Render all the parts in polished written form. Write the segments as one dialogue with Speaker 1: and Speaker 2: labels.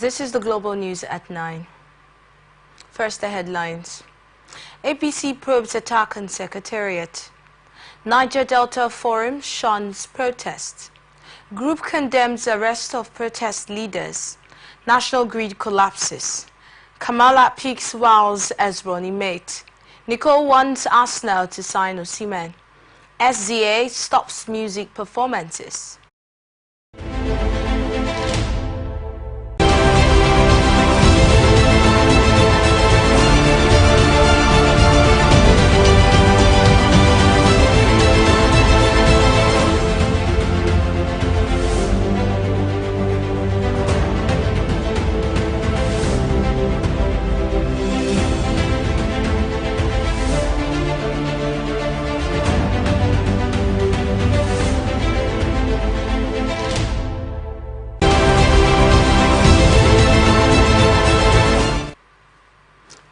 Speaker 1: This is the global news at 9. First, the headlines. APC probes attack on Secretariat. Niger Delta Forum shuns protests. Group condemns arrest of protest leaders. National grid collapses. Kamala peaks wows as running mate. Nicole wants Arsenal to sign Osimhen. SZA stops music performances.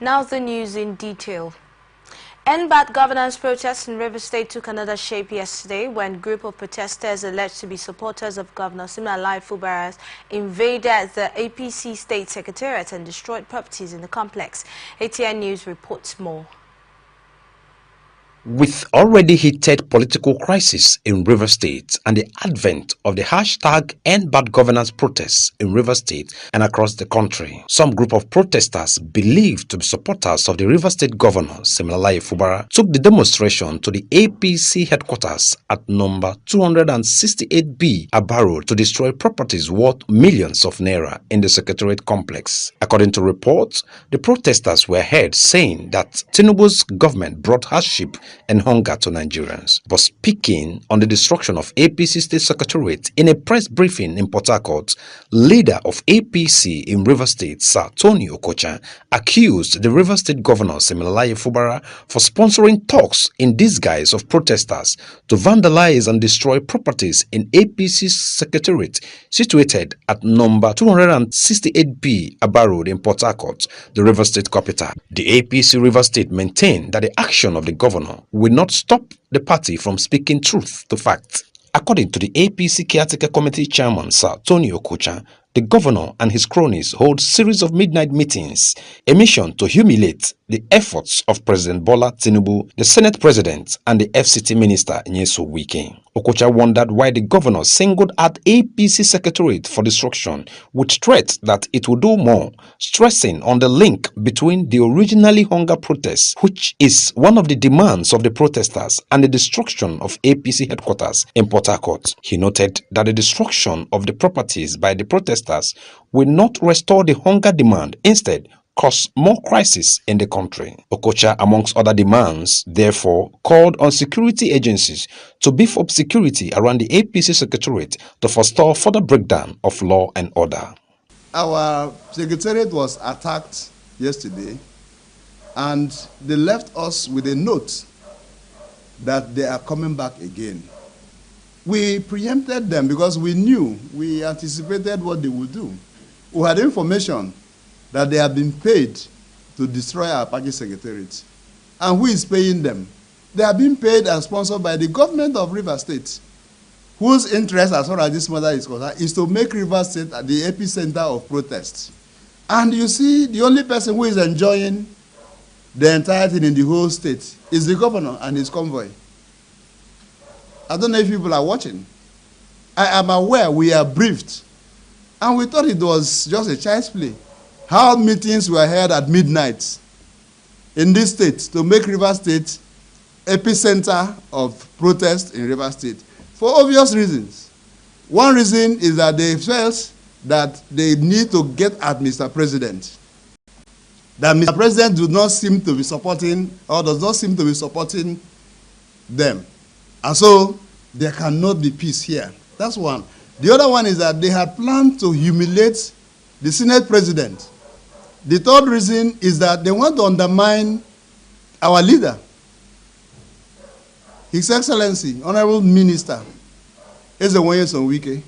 Speaker 1: Now the news in detail. End bad governance protests in Rivers State took another shape yesterday when a group of protesters alleged to be supporters of Governor Siminalayi Fubara's invaded the APC State Secretariat and destroyed properties in the complex. ATN News reports more.
Speaker 2: With already heated political crisis in Rivers State and the advent of the hashtag End Bad Governance protests in Rivers State and across the country, some group of protesters believed to be supporters of the Rivers State Governor Siminalayi Fubara took the demonstration to the APC headquarters at number 268B Aba Road to destroy properties worth millions of naira in the Secretariat complex. According to reports, the protesters were heard saying that Tinubu's government brought hardship and hunger to Nigerians. But speaking on the destruction of APC State Secretariat in a press briefing in Port Harcourt, leader of APC in Rivers State, Sir Tony Okocha, accused the Rivers State Governor Siminalayi Fubara for sponsoring talks in disguise of protesters to vandalize and destroy properties in APC's Secretariat situated at number 268B Aba Road in Port Harcourt, the Rivers State capital. The APC Rivers State maintained that the action of the governor will not stop the party from speaking truth to fact. According to the APC Caretaker Committee Chairman, Sir Tony Okocha, the governor and his cronies hold series of midnight meetings, a mission to humiliate the efforts of President Bola Tinubu, the Senate President, and the FCT Minister Nyeso Wike. Okocha wondered why the governor singled out APC Secretariat for destruction with threats that it would do more, stressing on the link between the originally hunger protests, which is one of the demands of the protesters, and the destruction of APC headquarters in Port Harcourt. He noted that the destruction of the properties by the protesters will not restore the hunger demand, instead cause more crisis in the country. Okocha, amongst other demands, therefore called on security agencies to beef up security around the APC Secretariat to forestall further breakdown of law and order.
Speaker 3: Our secretariat was attacked yesterday, and they left us with a note that they are coming back again. We preempted them because we anticipated what they would do. We had information that they have been paid to destroy our party secretariat. And who is paying them? They are being paid and sponsored by the government of Rivers State, whose interest, as far as this matter is concerned, is to make Rivers State the epicenter of protests. And you see, the only person who is enjoying the entire thing in the whole state is the governor and his convoy. I don't know if people are watching. I am aware we are briefed, and we thought it was just a child's play. How meetings were held at midnight in this state to make Rivers State epicenter of protest in Rivers State for obvious reasons. One reason is that they felt that they need to get at Mr. President. That Mr. President does not seem to be supporting them. And so there cannot be peace here. That's one. The other one is that they had planned to humiliate the Senate President. The third reason is that they want to undermine our leader, His Excellency, Honorable Minister, Ezenwoye Wike.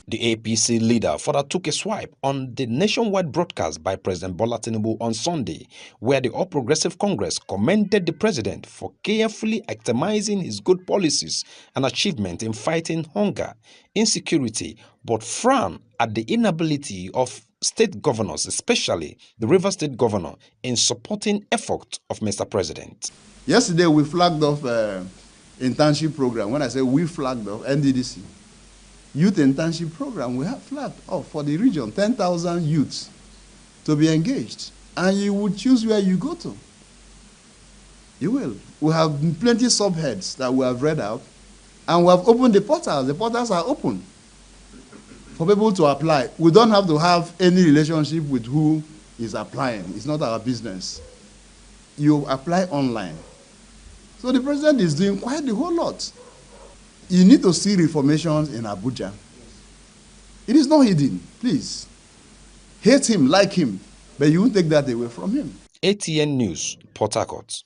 Speaker 2: The APC leader further took a swipe on the nationwide broadcast by President Bola Tinubu on Sunday, where the All Progressive Congress commended the president for carefully itemizing his good policies and achievement in fighting hunger, insecurity, but frowned at the inability of state governors, especially the River State governor, in supporting effort of Mr. President.
Speaker 3: Yesterday, we flagged off internship program. When I say we flagged off, NDDC. Youth internship program, we have flagged off for the region, 10,000 youths to be engaged. And you will choose where you go to. You will. We have plenty of subheads that we have read out, and we have opened the portals. The portals are open for people to apply. We don't have to have any relationship with who is applying. It's not our business. You apply online. So the president is doing quite a whole lot. You need to see reformations in Abuja. It is not hidden, please. Hate him, like him, but you won't take that away from him.
Speaker 2: ATN News, Port Harcourt.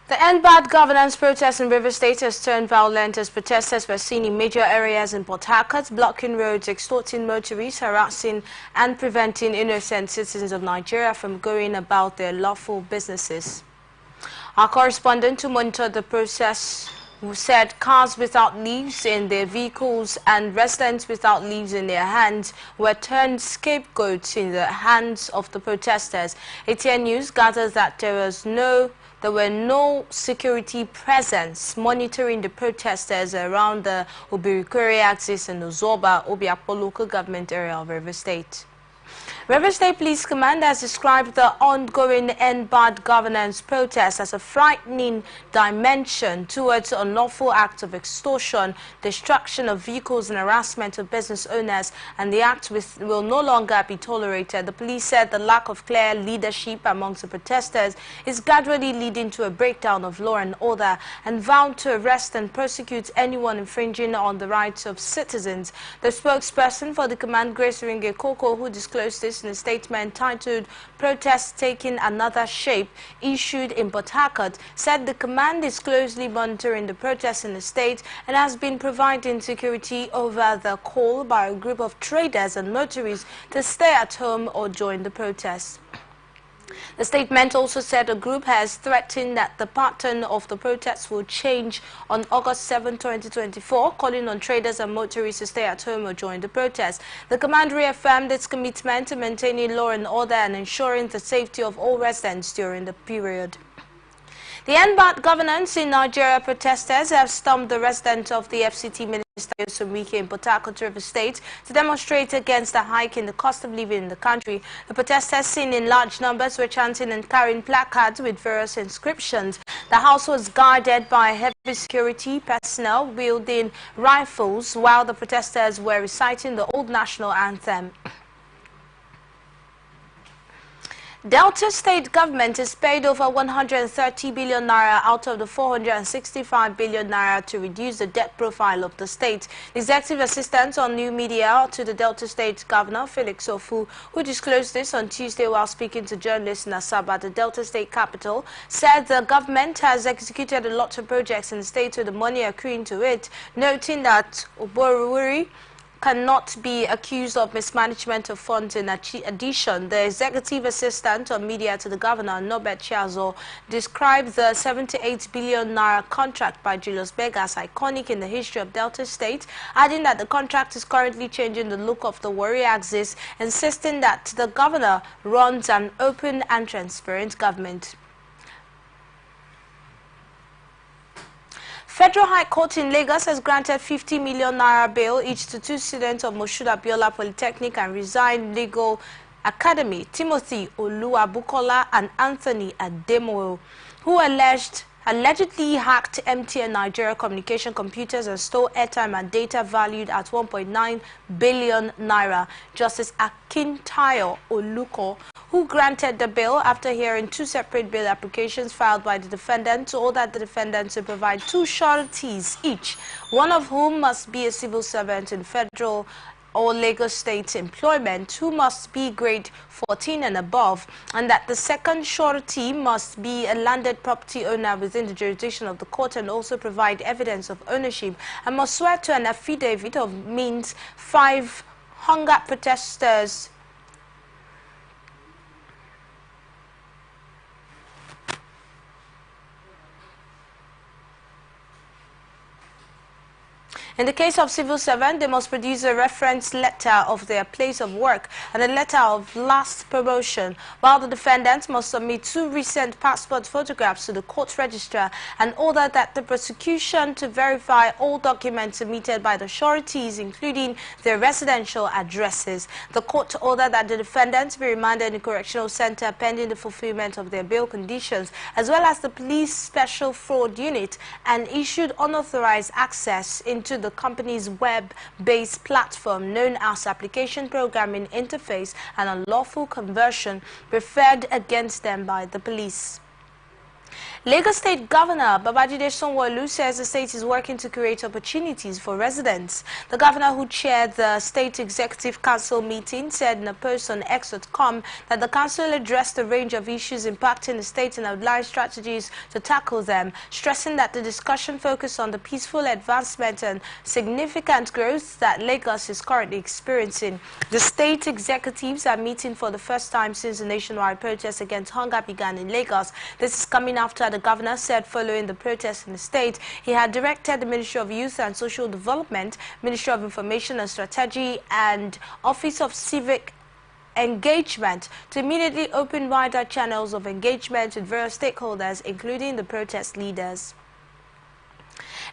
Speaker 1: The End Bad Governance protest in River State has turned violent as protesters were seen in major areas in Port Harcourt, blocking roads, extorting motorists, harassing and preventing innocent citizens of Nigeria from going about their lawful businesses. Our correspondent who monitored the process said cars without leaves in their vehicles and residents without leaves in their hands were turned scapegoats in the hands of the protesters. ATN News gathers that there were no security presence monitoring the protesters around the Obirikwere axis and the Zoba Obiakpo local government area of River State. River State Police Command has described the ongoing End Bad Governance protest as a frightening dimension towards unlawful acts of extortion, destruction of vehicles and harassment of business owners, and the act will no longer be tolerated. The police said the lack of clear leadership amongst the protesters is gradually leading to a breakdown of law and order and vowed to arrest and prosecute anyone infringing on the rights of citizens. The spokesperson for the command, Grace Ringe Koko, who disclosed this in a statement titled "Protests Taking Another Shape," issued in Port Harcourt, said the command is closely monitoring the protests in the state and has been providing security over the call by a group of traders and motorists to stay at home or join the protests. The statement also said a group has threatened that the pattern of the protests will change on August 7, 2024, calling on traders and motorists to stay at home or join the protest. The command reaffirmed its commitment to maintaining law and order and ensuring the safety of all residents during the period. The End Bad Governance in Nigeria protesters have stormed the residence of the FCT Minister Yosumike in Port Harcourt, River State, to demonstrate against the hike in the cost of living in the country. The protesters, seen in large numbers, were chanting and carrying placards with various inscriptions. The house was guarded by heavy security personnel wielding rifles while the protesters were reciting the old national anthem. Delta State government has paid over 130 billion naira out of the 465 billion naira to reduce the debt profile of the state. The executive assistant on new media to the Delta State governor, Felix Ofu, who disclosed this on Tuesday while speaking to journalists in Asaba, the Delta State capital, said the government has executed a lot of projects in the state with the money accruing to it, noting that Oboruri cannot be accused of mismanagement of funds. In addition, the executive assistant on media to the governor, Norbert Chiazo, described the 78 billion naira contract by Julius Berger as iconic in the history of Delta State, adding that the contract is currently changing the look of the Warri axis, insisting that the governor runs an open and transparent government. Federal High Court in Lagos has granted 50 million naira bail each to two students of Moshood Abiola Polytechnic and Resign Legal Academy, Timothy Oluwabukola and Anthony Ademoyo, who allegedly hacked MTN Nigeria Communication computers and stole airtime and data valued at 1.9 billion naira. Justice Akintayo Oluko, who granted the bail after hearing two separate bail applications filed by the defendant, to order the defendant to provide two sureties each, one of whom must be a civil servant in federal or Lagos State employment who must be grade 14 and above, and that the second surety must be a landed property owner within the jurisdiction of the court and also provide evidence of ownership, and must swear to an affidavit of means. 5 hunger protesters In the case of civil servant, they must produce a reference letter of their place of work and a letter of last promotion, while the defendants must submit 2 recent passport photographs to the court registrar and order that the prosecution to verify all documents submitted by the sureties, including their residential addresses. The court ordered that the defendants be remanded in the correctional center pending the fulfillment of their bail conditions, as well as the police special fraud unit, and issued unauthorized access into the company's web-based platform known as Application Programming Interface and unlawful conversion referred against them by the police. Lagos State Governor Babajide Sanwo-Olu says the state is working to create opportunities for residents. The governor, who chaired the State Executive Council meeting, said in a post on X.com that the council addressed a range of issues impacting the state and outlined strategies to tackle them, stressing that the discussion focused on the peaceful advancement and significant growth that Lagos is currently experiencing. The state executives are meeting for the first time since the nationwide protest against hunger began in Lagos. This is coming after the governor said following the protests in the state, he had directed the Ministry of Youth and Social Development, Ministry of Information and Strategy, and Office of Civic Engagement to immediately open wider channels of engagement with various stakeholders, including the protest leaders.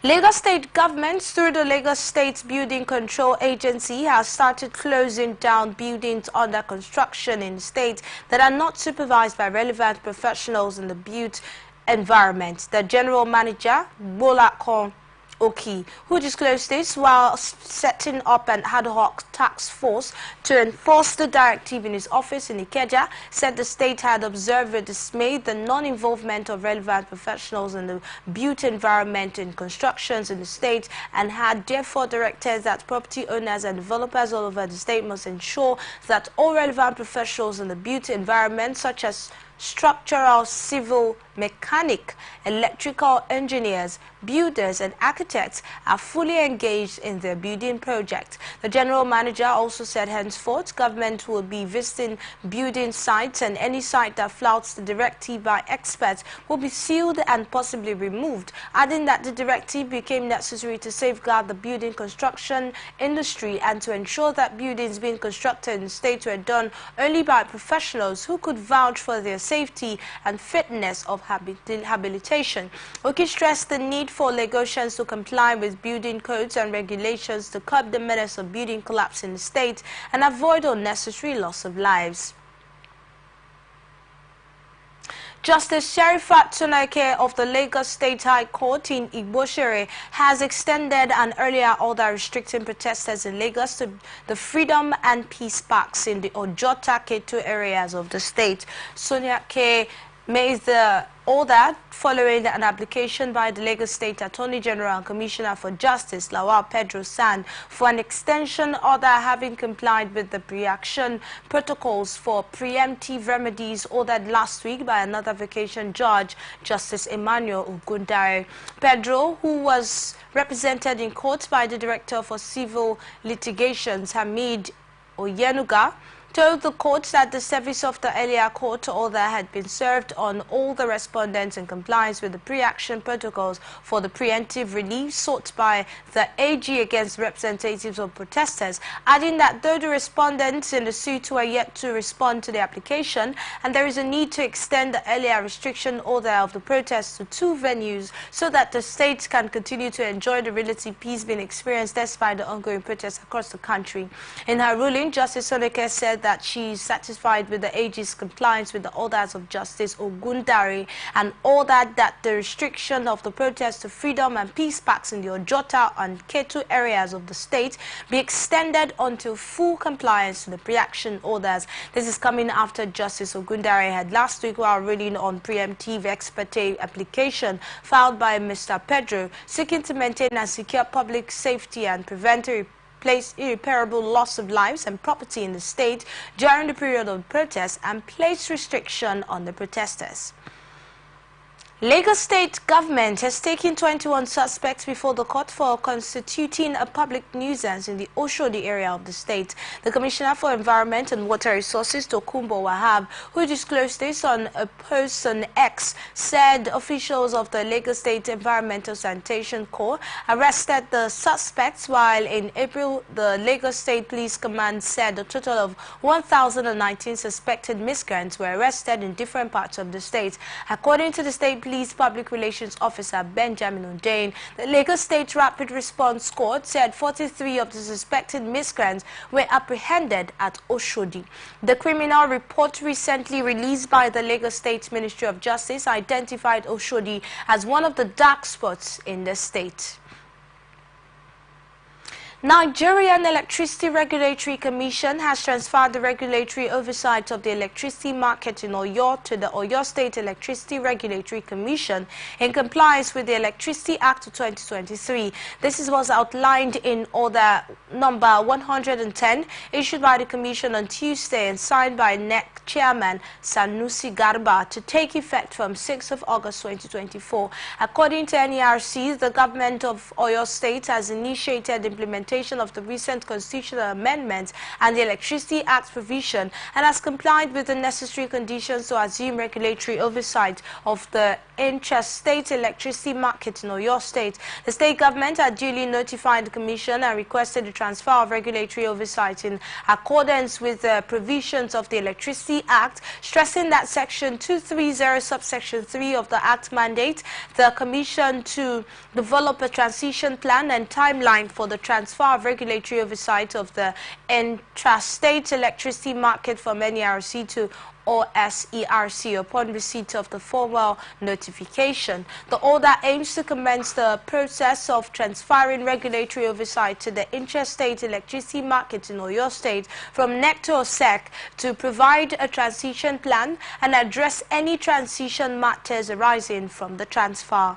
Speaker 1: Lagos State government, through the Lagos State Building Control Agency, has started closing down buildings under construction in the state that are not supervised by relevant professionals in the built environment. The general manager, Bola Kon Oki, who disclosed this while setting up an ad hoc task force to enforce the directive in his office in Ikeja, said the state had observed with dismay the non-involvement of relevant professionals in the built environment in constructions in the state, and had therefore directed that property owners and developers all over the state must ensure that all relevant professionals in the built environment, such as structural, civil, mechanic, electrical engineers, builders and architects, are fully engaged in their building project. The general manager also said henceforth government will be visiting building sites, and any site that flouts the directive by experts will be sealed and possibly removed, adding that the directive became necessary to safeguard the building construction industry and to ensure that buildings being constructed in the state were done only by professionals who could vouch for their safety and fitness of habilitation. Oki stressed the need for Lagosians to comply with building codes and regulations to curb the menace of building collapse in the state and avoid unnecessary loss of lives. Justice Sherifat Tunake of the Lagos State High Court in Igboshere has extended an earlier order restricting protesters in Lagos to the Freedom and Peace Parks in the Ojota Ketu areas of the state. Sonia K. made the order following an application by the Lagos State Attorney General and Commissioner for Justice, Lawal Pedro San, for an extension order having complied with the pre-action protocols for preemptive remedies ordered last week by another vacation judge, Justice Emmanuel Ogundare. Pedro, who was represented in court by the Director for Civil Litigations, Hamid Oyenuga, told the court that the service of the earlier court order had been served on all the respondents in compliance with the pre-action protocols for the preemptive relief sought by the AG against representatives of protesters, adding that though the respondents in the suit were yet to respond to the application, and there is a need to extend the earlier restriction order of the protests to 2 venues so that the state can continue to enjoy the relative peace being experienced despite the ongoing protests across the country. In her ruling, Justice Soneke said that she is satisfied with the AG's compliance with the orders of Justice Ogundare and ordered that the restriction of the protest to Freedom and Peace Parks in the Ojota and Ketu areas of the state be extended until full compliance to the pre-action orders. This is coming after Justice Ogundare had last week, while ruling on preemptive ex parte application filed by Mr. Pedro, seeking to maintain and secure public safety and prevent irreparable loss of lives and property in the state during the period of protest, and place restriction on the protesters. Lagos State government has taken 21 suspects before the court for constituting a public nuisance in the Oshodi area of the state. The Commissioner for Environment and Water Resources, Tokumbo Wahab, who disclosed this on a post on X, said officials of the Lagos State Environmental Sanitation Corps arrested the suspects, while in April the Lagos State Police Command said a total of 1,019 suspected miscreants were arrested in different parts of the state. According to the state Police Public Relations Officer Benjamin O'Dane, the Lagos State Rapid Response Squad said 43 of the suspected miscreants were apprehended at Oshodi. The criminal report recently released by the Lagos State Ministry of Justice identified Oshodi as one of the dark spots in the state. Nigerian Electricity Regulatory Commission has transferred the regulatory oversight of the electricity market in Oyo to the Oyo State Electricity Regulatory Commission in compliance with the Electricity Act of 2023. This was outlined in Order Number 110 issued by the Commission on Tuesday and signed by NEC Chairman Sanusi Garba to take effect from 6th of August 2024. According to NERC, the government of Oyo State has initiated implementation of the recent constitutional amendments and the Electricity Act provision and has complied with the necessary conditions to assume regulatory oversight of the intrastate electricity market in Oyo State. The state government had duly notified the Commission and requested the transfer of regulatory oversight in accordance with the provisions of the Electricity Act, stressing that Section 230 subsection 3 of the Act mandates the Commission to develop a transition plan and timeline for the transfer of regulatory oversight of the intrastate electricity market from NERC to OSERC upon receipt of the formal notification. The order aims to commence the process of transferring regulatory oversight to the intrastate electricity market in Oyo State from NEC to OSEC to provide a transition plan and address any transition matters arising from the transfer.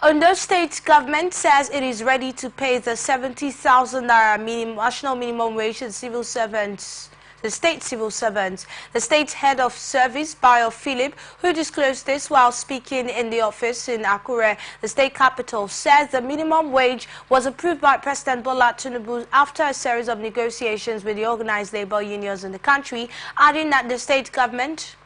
Speaker 1: Ondo State government says it is ready to pay the 70,000 naira national minimum wage to civil servants. The state civil servants. The state head of service, Bayo Philip, who disclosed this while speaking in the office in Akure, the state capital, says the minimum wage was approved by President Bola Tinubu after a series of negotiations with the organized labor unions in the country, adding that the state government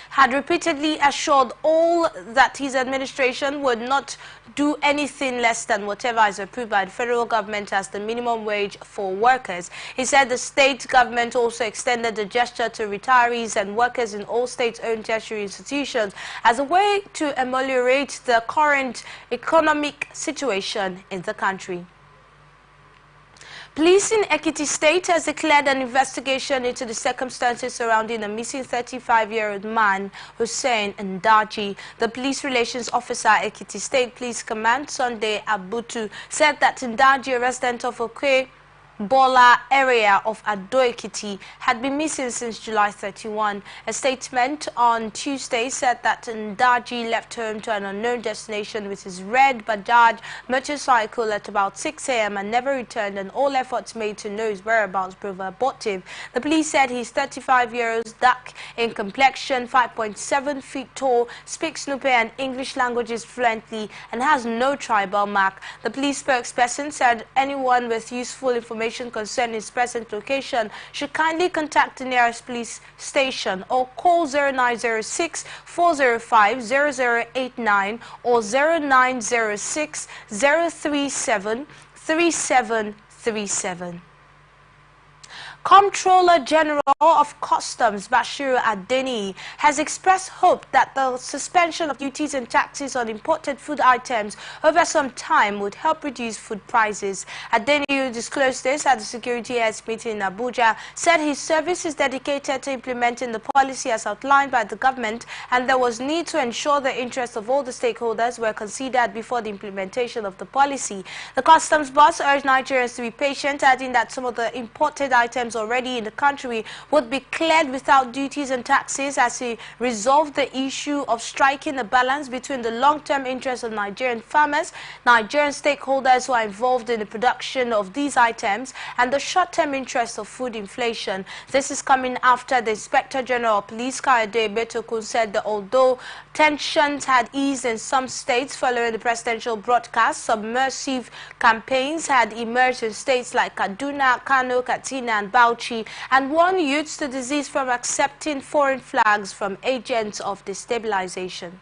Speaker 1: had repeatedly assured all that his administration would not do anything less than whatever is approved by the federal government as the minimum wage for workers. He said the state government also extended the gesture to retirees and workers in all state-owned tertiary institutions as a way to ameliorate the current economic situation in the country. Police in Ekiti State has declared an investigation into the circumstances surrounding a missing 35-year-old man, Hussein Ndaji. The police relations officer, Ekiti State Police Command, Sunday Abutu, said that Ndaji, a resident of Okwe Bola area of Ado-Ekiti, had been missing since July 31. A statement on Tuesday said that Ndaji left home to an unknown destination with his red Bajaj motorcycle at about 6 a.m. and never returned, and all efforts made to know his whereabouts proved abortive. The police said he's 35 years old, dark in complexion, 5.7 feet tall, speaks Nupe and English languages fluently, and has no tribal mark. The police spokesperson said anyone with useful information concerning his present location should kindly contact the nearest police station or call 0906 405 0089 or 0906 037 3737. Comptroller General of Customs Bashiru Adeni has expressed hope that the suspension of duties and taxes on imported food items over some time would help reduce food prices. Adeni, who disclosed this at the Security Heads meeting in Abuja, said his service is dedicated to implementing the policy as outlined by the government, and there was need to ensure the interests of all the stakeholders were considered before the implementation of the policy. The customs boss urged Nigerians to be patient, adding that some of the imported items items already in the country would be cleared without duties and taxes as he resolved the issue of striking a balance between the long-term interests of Nigerian farmers, Nigerian stakeholders who are involved in the production of these items, and the short-term interests of food inflation. This is coming after the Inspector General of Police, Kayode Betokun, said that although tensions had eased in some states following the presidential broadcast, submersive campaigns had emerged in states like Kaduna, Kano, Katsina, and Bauchi, and warned youths to desist from accepting foreign flags from agents of destabilization.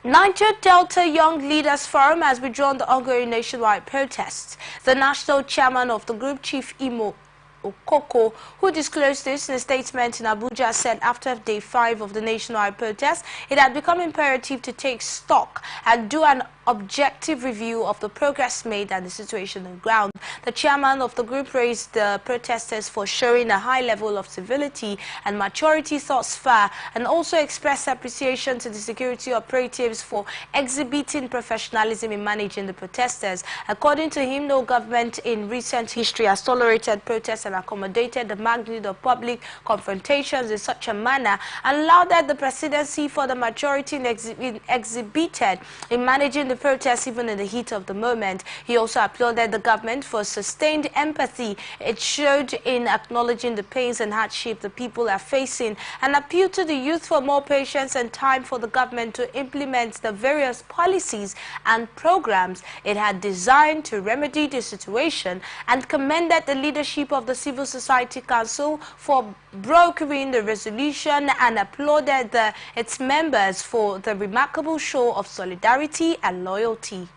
Speaker 1: Niger Delta Young Leaders Forum has withdrawn the ongoing nationwide protests. The national chairman of the group, Chief Imo Okoko, who disclosed this in a statement in Abuja, said after day 5 of the nationwide protest, it had become imperative to take stock and do an objective review of the progress made and the situation on the ground. The chairman of the group praised the protesters for showing a high level of civility and maturity thus far, and also expressed appreciation to the security operatives for exhibiting professionalism in managing the protesters. According to him, no government in recent history has tolerated protests and accommodated the magnitude of public confrontations in such a manner, and lauded the presidency for the maturity exhibited in managing the protests even in the heat of the moment. He also applauded the government for sustained empathy it showed in acknowledging the pains and hardship the people are facing, and appealed to the youth for more patience and time for the government to implement the various policies and programs it had designed to remedy the situation, and commended the leadership of the Civil Society Council for brokering the resolution, and applauded its members for the remarkable show of solidarity and loyalty.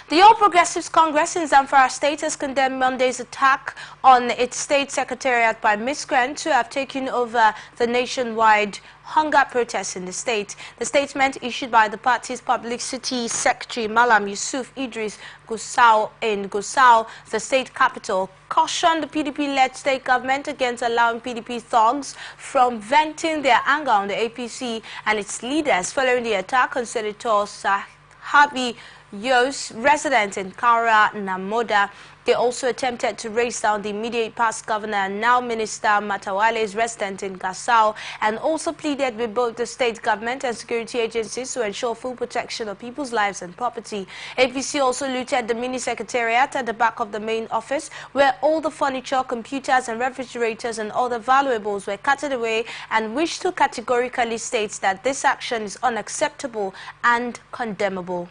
Speaker 1: The All Progressives Congress in Zamfara State has condemned Monday's attack on its state secretariat by miscreants who have taken over the nationwide hunger protests in the state. The statement issued by the party's publicity secretary, Malam Yusuf Idris Gusau in Gusau, the state capital, cautioned the PDP-led state government against allowing PDP thugs from venting their anger on the APC and its leaders following the attack on Senator Sahabi Yos, resident in Kaura Namoda. They also attempted to race down the immediate past governor and now Minister Matawale's resident in Gasau, and also pleaded with both the state government and security agencies to ensure full protection of people's lives and property. APC also looted the mini secretariat at the back of the main office, where all the furniture, computers and refrigerators and other valuables were carted away, and wished to categorically state that this action is unacceptable and condemnable.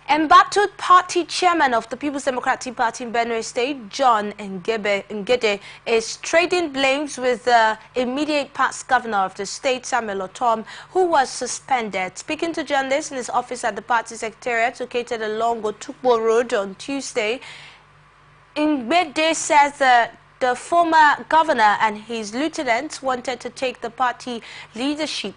Speaker 1: Embattled party chairman of the People's Democratic Party in Benue State, John Ngede, is trading blames with the immediate past governor of the state, Samuel Otom, who was suspended. Speaking to journalists in his office at the party secretariat located along Otukbo Road on Tuesday, Ngede says that the former governor and his lieutenants wanted to take the party leadership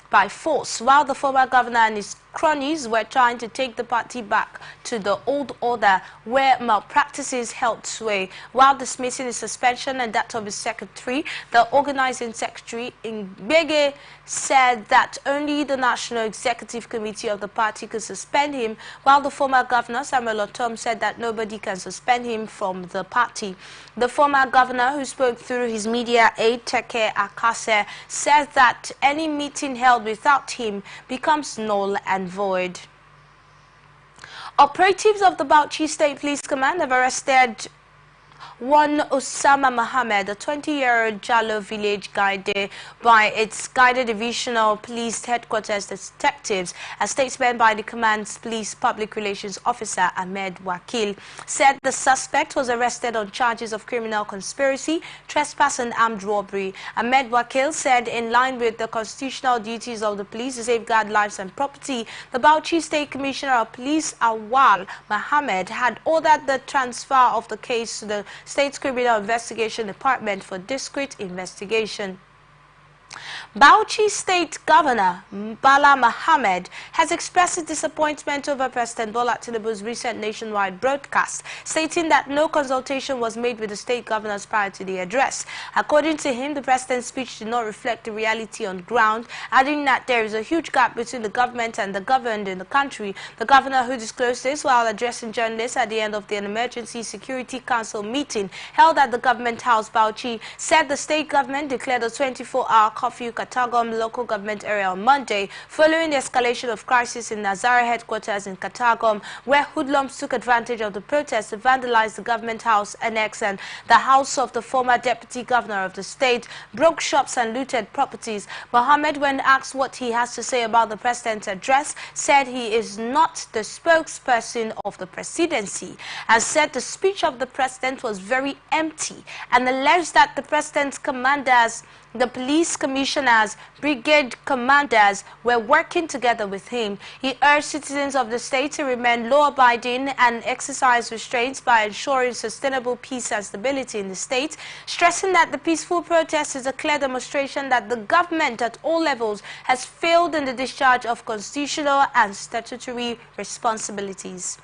Speaker 1: by force, while the former governor and his cronies were trying to take the party back to the old order where malpractices held sway. While dismissing his suspension and that of his secretary, the organizing secretary Ngbege said that only the National Executive Committee of the party could suspend him, while the former governor Samuel Otom said that nobody can suspend him from the party. The former governor, who spoke through his media aide Teke Akase, says that any meeting held without him becomes null and void. Operatives of the Bauchi State Police Command have arrested one Osama Mohammed, a 20-year-old Jalo village guide, by its Guided Divisional Police Headquarters detectives. A statement by the command's police public relations officer, Ahmed Wakil, said the suspect was arrested on charges of criminal conspiracy, trespass and armed robbery. Ahmed Wakil said, in line with the constitutional duties of the police to safeguard lives and property, the Bauchi State Commissioner of Police, Awal Mohammed, had ordered the transfer of the case to the State's Criminal Investigation Department for discreet investigation. Bauchi State Governor Bala Mohammed has expressed his disappointment over President Bola Tinubu's recent nationwide broadcast, stating that no consultation was made with the state governors prior to the address. According to him, the president's speech did not reflect the reality on ground, adding that there is a huge gap between the government and the governed in the country. The governor, who disclosed this while addressing journalists at the end of an Emergency Security Council meeting held at the Government House, Bauchi, said the state government declared a 24-hour curfew Katagum local government area on Monday, following the escalation of crisis in Nazara headquarters in Katagum, where hoodlums took advantage of the protest to vandalize the government house annex and the house of the former deputy governor of the state, broke shops and looted properties. Mohammed, when asked what he has to say about the president's address, said he is not the spokesperson of the presidency and said the speech of the president was very empty, and alleged that the president's commanders, the police commissioners, brigade commanders were working together with him. He urged citizens of the state to remain law-abiding and exercise restraints by ensuring sustainable peace and stability in the state, stressing that the peaceful protest is a clear demonstration that the government at all levels has failed in the discharge of constitutional and statutory responsibilities.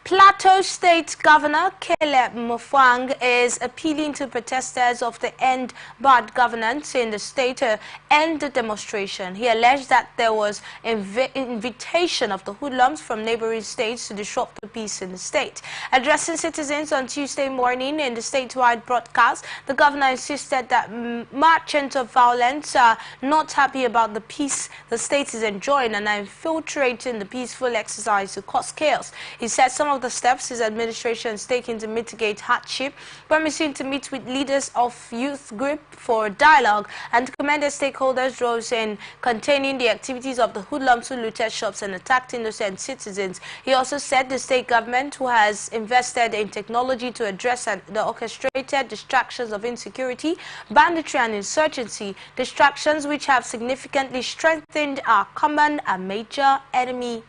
Speaker 1: Plateau State Governor Caleb Mufwang is appealing to protesters of the End Bad Governance in the state to end the demonstration. He alleged that there was invitation of the hoodlums from neighboring states to disrupt the peace in the state. Addressing citizens on Tuesday morning in the statewide broadcast, the governor insisted that merchants of violence are not happy about the peace the state is enjoying and are infiltrating the peaceful exercise to cause chaos. He said some of the steps his administration is taking to mitigate hardship, promising to meet with leaders of youth group for dialogue, and commended stakeholders' roles in containing the activities of the hoodlums who looted shops and attacked innocent citizens. He also said the state government, who has invested in technology to address the orchestrated distractions of insecurity, banditry and insurgency, distractions which have significantly strengthened our common and major enemy,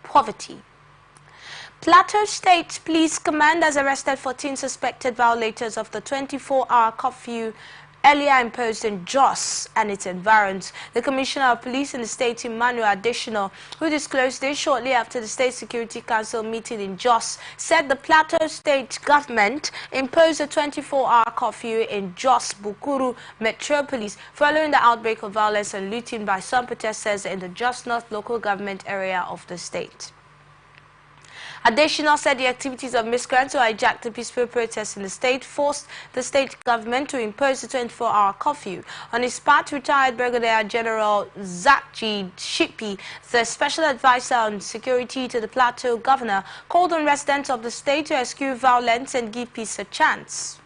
Speaker 1: poverty. Plateau State Police Command has arrested 14 suspected violators of the 24-hour curfew earlier imposed in Jos and its environs. The Commissioner of Police in the state, Emmanuel Additional, who disclosed this shortly after the State Security Council meeting in Jos, said the Plateau State government imposed a 24-hour curfew in Jos Bukuru metropolis following the outbreak of violence and looting by some protesters in the Jos North local government area of the state. Additional said the activities of miscreants who hijacked the peaceful protests in the state forced the state government to impose a 24-hour curfew. On his part, retired Brigadier General Zakji Shipi, the special advisor on security to the Plateau governor, called on residents of the state to eschew violence and give peace a chance.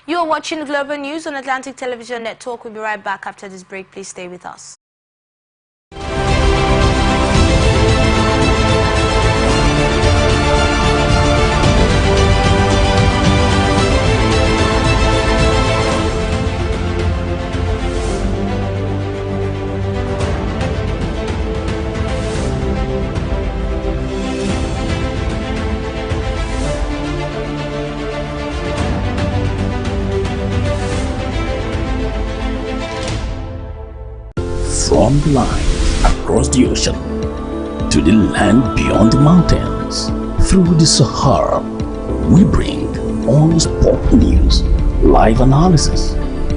Speaker 1: You are watching Global News on Atlantic Television Network. We'll be right back after this break. Please stay with us.
Speaker 4: From the line across the ocean to the land beyond the mountains, through the Sahara, we bring on-spot news, live analysis,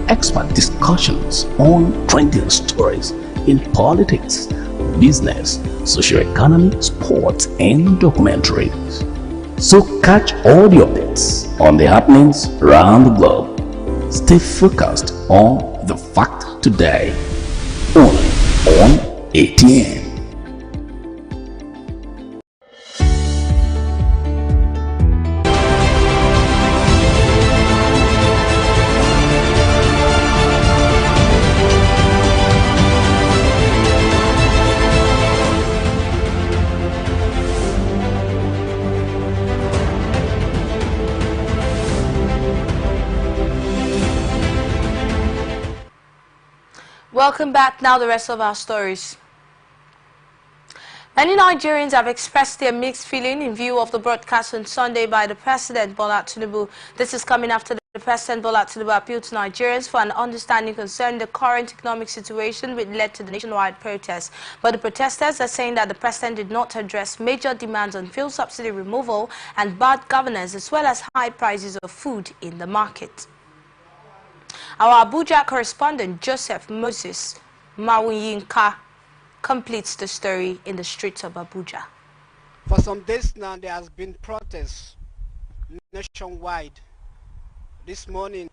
Speaker 4: expert discussions on trending stories in politics, business, socio-economy, sports, and documentaries. So catch all the updates on the happenings around the globe. Stay focused on the fact today. Only on ATN.
Speaker 1: Welcome back. Now the rest of our stories. Many Nigerians have expressed their mixed feeling in view of the broadcast on Sunday by the President Bola Tinubu. This is coming after the President Bola Tinubu appealed to Nigerians for an understanding concerning the current economic situation which led to the nationwide protests. But the protesters are saying that the president did not address major demands on fuel subsidy removal and bad governance, as well as high prices of food in the market. Our Abuja correspondent Joseph Moses Mawunyinka completes the story in the streets of Abuja.
Speaker 5: For some days now, there has been protests nationwide. This morning,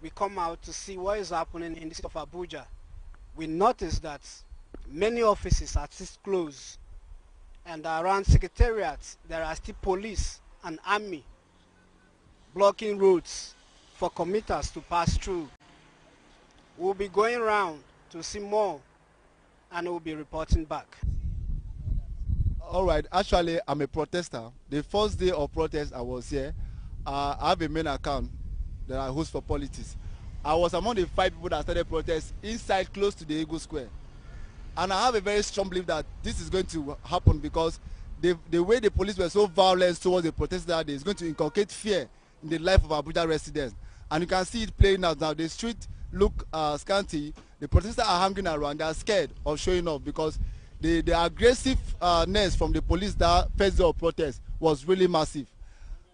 Speaker 5: we come out to see what is happening in the city of Abuja. We noticed that many offices are still closed, and around secretariats, there are still police and army blocking roads for commuters to pass through. We'll be going around to see more, and we'll be reporting back.
Speaker 3: All right, actually, I'm a protester. The first day of protest, I was here. I have a main account that I host for politics. I was among the 5 people that started protests inside, close to the Eagle Square. And I have a very strong belief that this is going to happen because the way the police were so violent towards the protesters that day is going to inculcate fear in the life of Abuja residents. And you can see it playing out now. The street look scanty. The protesters are hanging around. They are scared of showing up because the aggressiveness from the police that first day of protest was really massive.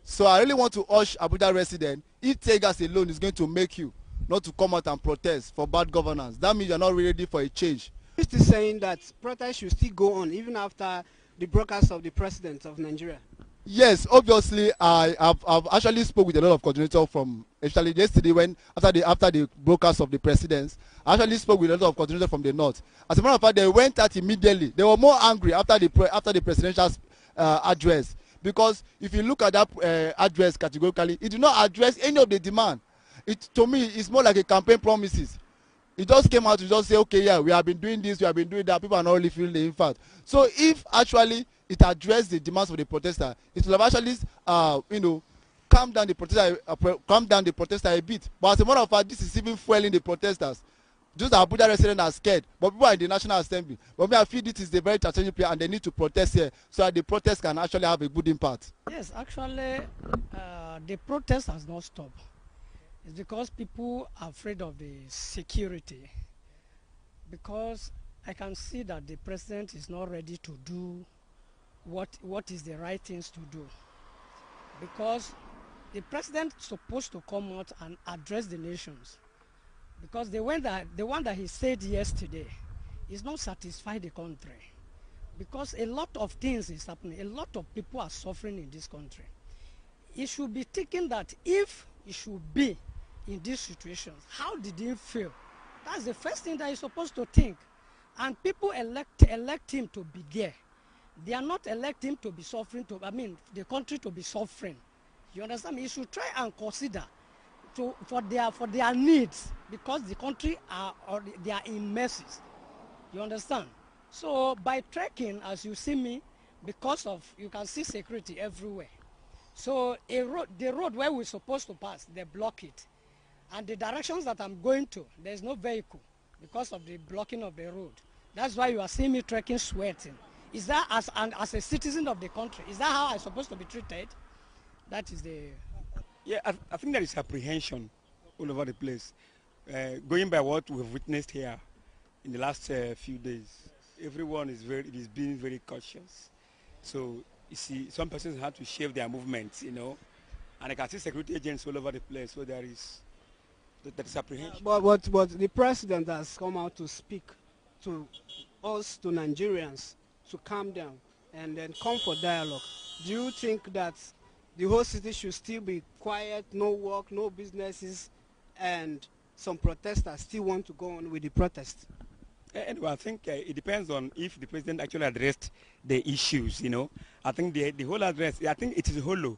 Speaker 3: So I really want to urge Abuja residents, if tear gas alone is going to make you not to come out and protest for bad governance, that means you're not ready for a change.
Speaker 5: He's still saying that protests should still go on even after the broadcast of the president of Nigeria.
Speaker 3: Yes, obviously, I've actually spoke with a lot of coordinators from, actually yesterday when after the broadcast of the presidents, I actually spoke with a lot of coordinators from the north. As a matter of fact, they went out immediately. They were more angry after the presidential address, because if you look at that address categorically, it did not address any of the demand. To me, it's more like a campaign promises. It just came out to just say, okay, yeah, we have been doing this, we have been doing that. People are not really feeling the impact. So if actually it addressed the demands of the protester, it will have actually, calm down the protester a bit. But as a matter of fact, this is even fueling the protesters. Just Abuja residents are scared, but people are in the National Assembly. But I feel this is a very strategic player, and they need to protest here so that the protest can actually have a good impact.
Speaker 6: Yes, actually, the protest has not stopped. It's because people are afraid of the security. Because I can see that the president is not ready to do what is the right things to do. Because the president is supposed to come out and address the nations. Because the one that he said yesterday is not satisfy the country. Because a lot of things is happening. A lot of people are suffering in this country. It should be taken that if it should be in these situations, how did he feel? That's the first thing that he's supposed to think. And people elect him to be there. They are not elect him to be suffering, the country to be suffering. You understand me? You should try and consider for their needs, because the country they are in messes. You understand? So by trekking, as you see me, because of, you can see security everywhere. So the road where we're supposed to pass, they block it. And the directions that I'm going to, there's no vehicle because of the blocking of the road. That's why you are seeing me trekking, sweating. Is that as a citizen of the country, is that how I'm supposed to be treated? That is the...
Speaker 7: Yeah, I think there is apprehension all over the place. Going by what we've witnessed here in the last few days, everyone is being very cautious. So you see, some persons had to shave their movements, and I can see security agents all over the place. So there is apprehension.
Speaker 5: But the president has come out to speak to us, to Nigerians, to calm down and then come for dialogue. Do you think that the whole city should still be quiet, no work, no businesses, and some protesters still want to go on with the protest?
Speaker 7: Anyway, I think it depends on if the president actually addressed the issues, I think the whole address, I think it is hollow.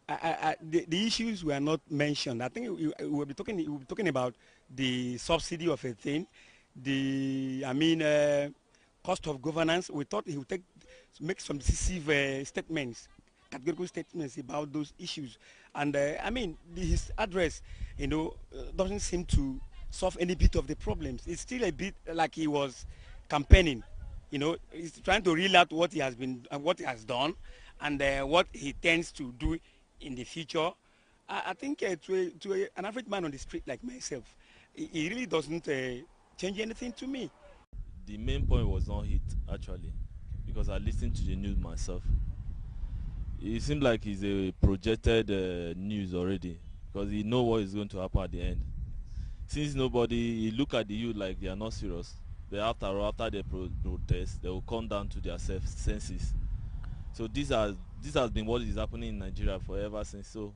Speaker 7: The issues were not mentioned. I think we will be talking about the subsidy of a thing, cost of governance. We thought he would make some decisive statements, categorical statements about those issues. And his address, doesn't seem to solve any bit of the problems. It's still a bit like he was campaigning. He's trying to reel out what he has been, what he has done, and what he tends to do in the future. I think an average man on the street like myself, it really doesn't change anything to me.
Speaker 8: The main point was not hit actually, because I listened to the news myself. It seemed like it's a projected news already, because he know what is going to happen at the end. Since nobody, he look at the youth like they are not serious. But after all, after the protest, they will come down to their senses. So this has been what is happening in Nigeria forever since. So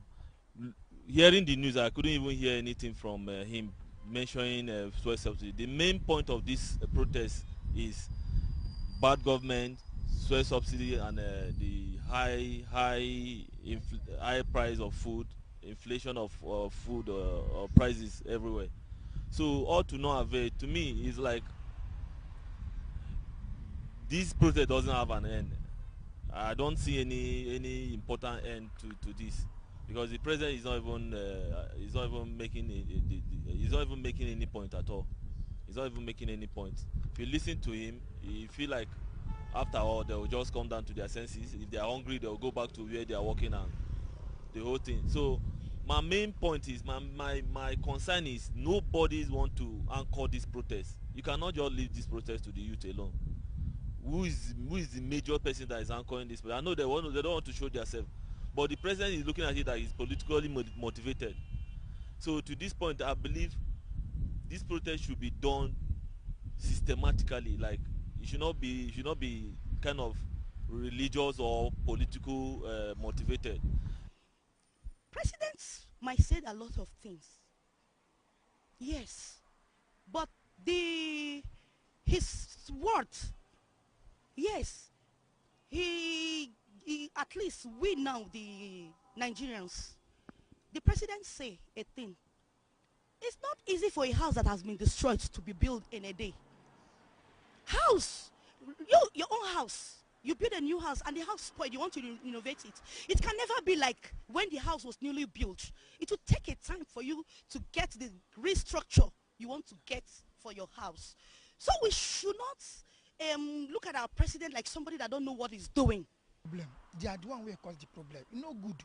Speaker 8: hearing the news, I couldn't even hear anything from him mentioning fuel subsidy. The main point of this protest is bad government, fuel subsidy, and the high price of food, inflation of food prices everywhere. So all to no avail. To me, it's like this protest doesn't have an end. I don't see any important end to this, because the president is not even making he's not even making any point at all. He's not even making any point. If you listen to him, you feel like after all they will just come down to their senses. If they are hungry, they will go back to where they are working, and the whole thing. So my main point is my concern is nobody want to anchor this protest. You cannot just leave this protest to the youth alone. Who is the major person that is anchoring this? I know they don't want to show themselves, but the president is looking at it that he's politically motivated. So to this point, I believe this protest should be done systematically. Like it should not be kind of religious or political motivated.
Speaker 9: Presidents might say a lot of things, yes, but his words, yes, he at least we now the Nigerians, the president say a thing. It's not easy for a house that has been destroyed to be built in a day. House, your own house. You build a new house and the house spoiled, you want to renovate it. It can never be like when the house was newly built. It will take a time for you to get the restructure you want to get for your house. So we should not look at our president like somebody that don't know what he's doing.
Speaker 10: They are the one who cause the problem. No good.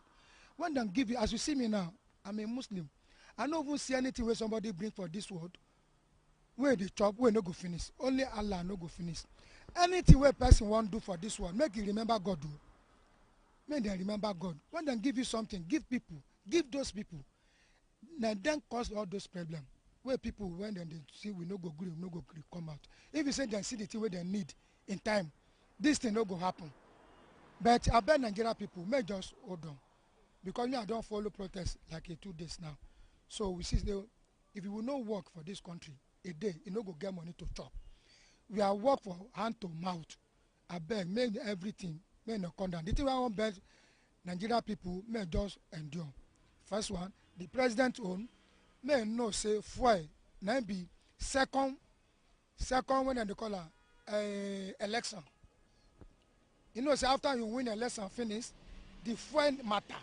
Speaker 10: When they give you, as you see me now, I'm a Muslim. I don't even see anything where somebody bring for this world. Where they chop, where no go finish. Only Allah no go finish. Anything where person want do for this world, make you remember God. Do. Make them remember God. When they give you something, give people, give those people. Now then cause all those problems. Where people, when they see we no go green, we no go green, come out. If you say they see the thing where they need in time, this thing no go happen. But I bet Nigeria people may just hold on. Because me, I don't follow protests like 2 days now. So we see if you will not work for this country a day, you no go get money to chop. We are work for hand to mouth. I beg, make everything, may not come down. The thing I want beg Nigeria people may just endure. First one, the president own may no say fuel. Now be second when they call election. You know, say after you win election finish, the fuel matter.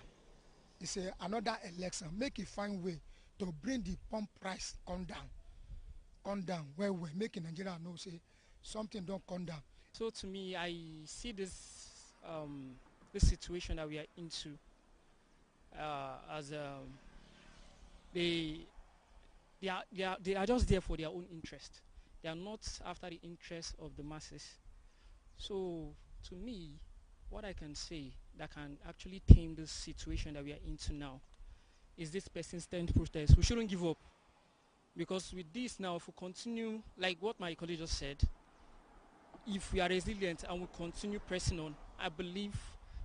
Speaker 10: It's another election. Make it find way to bring the pump price come down where we're making Nigeria know say something don't come down.
Speaker 6: So to me, I see this this situation that we are into as they are just there for their own interest. They are not after the interest of the masses. So to me, what I can say that can actually tame this situation that we are into now is this persistent protest. We shouldn't give up, because with this now, if we continue, like what my colleague just said, if we are resilient and we continue pressing on, I believe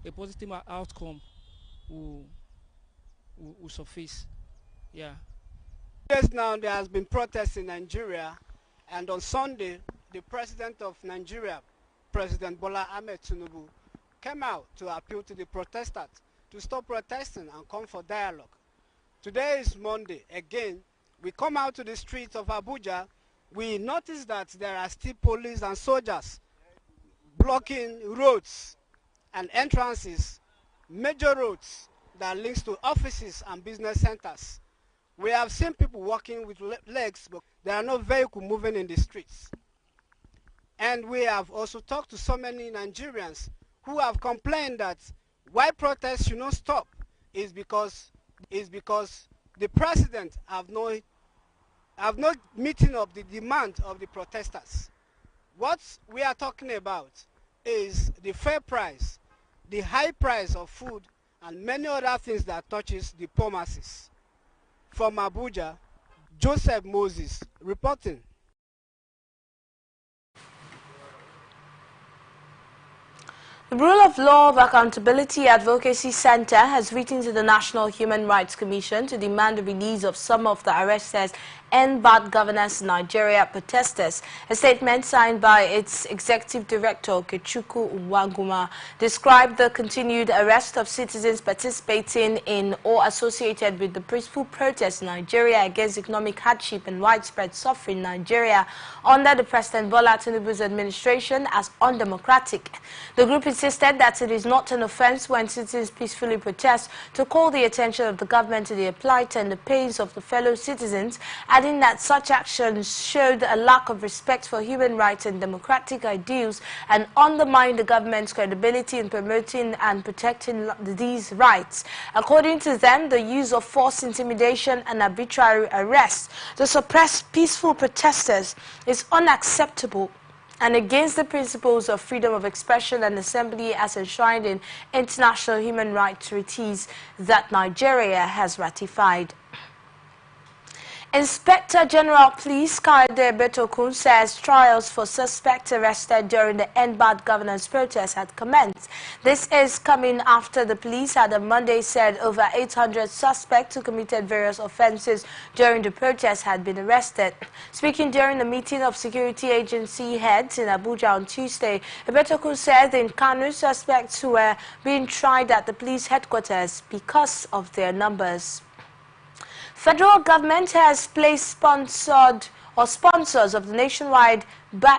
Speaker 6: a positive outcome will surface. Yeah.
Speaker 5: Yes, now there has been protests in Nigeria, and on Sunday, the president of Nigeria, President Bola Ahmed Tinubu, came out to appeal to the protesters to stop protesting and come for dialogue. Today is Monday. Again, we come out to the streets of Abuja. We notice that there are still police and soldiers blocking roads and entrances, major roads that links to offices and business centers. We have seen people walking with legs, but there are no vehicles moving in the streets. And we have also talked to so many Nigerians who have complained that why protests should not stop is because is because the president have not meeting up the demand of the protesters. What we are talking about is the fair price, the high price of food, and many other things that touches the poor masses. From Abuja, Joseph Moses reporting.
Speaker 1: The Rule of Law Accountability Advocacy Center has written to the National Human Rights Commission to demand the release of some of the arrested and bad governance in Nigeria protesters. A statement signed by its executive director, Okechukwu Nwaguma, described the continued arrest of citizens participating in or associated with the peaceful protests in Nigeria against economic hardship and widespread suffering in Nigeria under the President Bola Tinubu's administration as undemocratic. The group insisted that it is not an offense when citizens peacefully protest to call the attention of the government to the plight and the pains of the fellow citizens, adding that such actions showed a lack of respect for human rights and democratic ideals and undermined the government's credibility in promoting and protecting these rights. According to them, the use of force, intimidation and arbitrary arrests to suppress peaceful protesters is unacceptable and against the principles of freedom of expression and assembly as enshrined in international human rights treaties that Nigeria has ratified. Inspector General Police Kaide Betokun says trials for suspects arrested during the End Bad Governance protest had commenced. This is coming after the police had on Monday said over 800 suspects who committed various offenses during the protest had been arrested. Speaking during the meeting of security agency heads in Abuja on Tuesday, Betokun said in Kanu suspects who were being tried at the police headquarters because of their numbers. Federal government has placed sponsors of the nationwide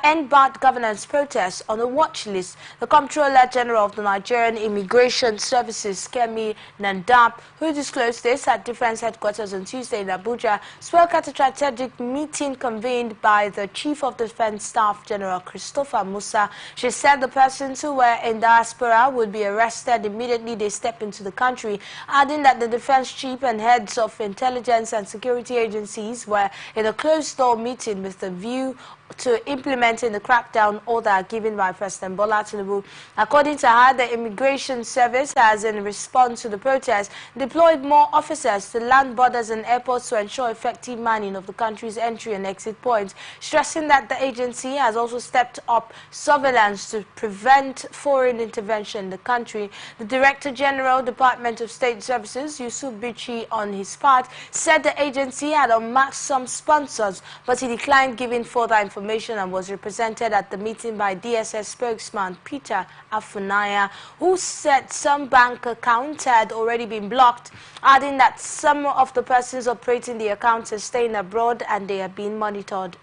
Speaker 1: End Bad Governance protests on a watch list. The Comptroller General of the Nigerian Immigration Services, Kemi Nandap, who disclosed this at Defense Headquarters on Tuesday in Abuja, spoke at a strategic meeting convened by the Chief of Defense Staff, General Christopher Musa. She said the persons who were in diaspora would be arrested immediately they step into the country, adding that the Defense Chief and heads of intelligence and security agencies were in a closed-door meeting with the view to implementing the crackdown order given by President Bola Tinubu. According to her, the Immigration Service has, in response to the protest, deployed more officers to land borders and airports to ensure effective manning of the country's entry and exit points, stressing that the agency has also stepped up surveillance to prevent foreign intervention in the country. The Director General, Department of State Services, Yusuf Bichi, on his part, said the agency had unmasked some sponsors, but he declined giving further information and was represented at the meeting by DSS spokesman Peter Afunaya, who said some bank accounts had already been blocked, adding that some of the persons operating the accounts are staying abroad and they are being monitored.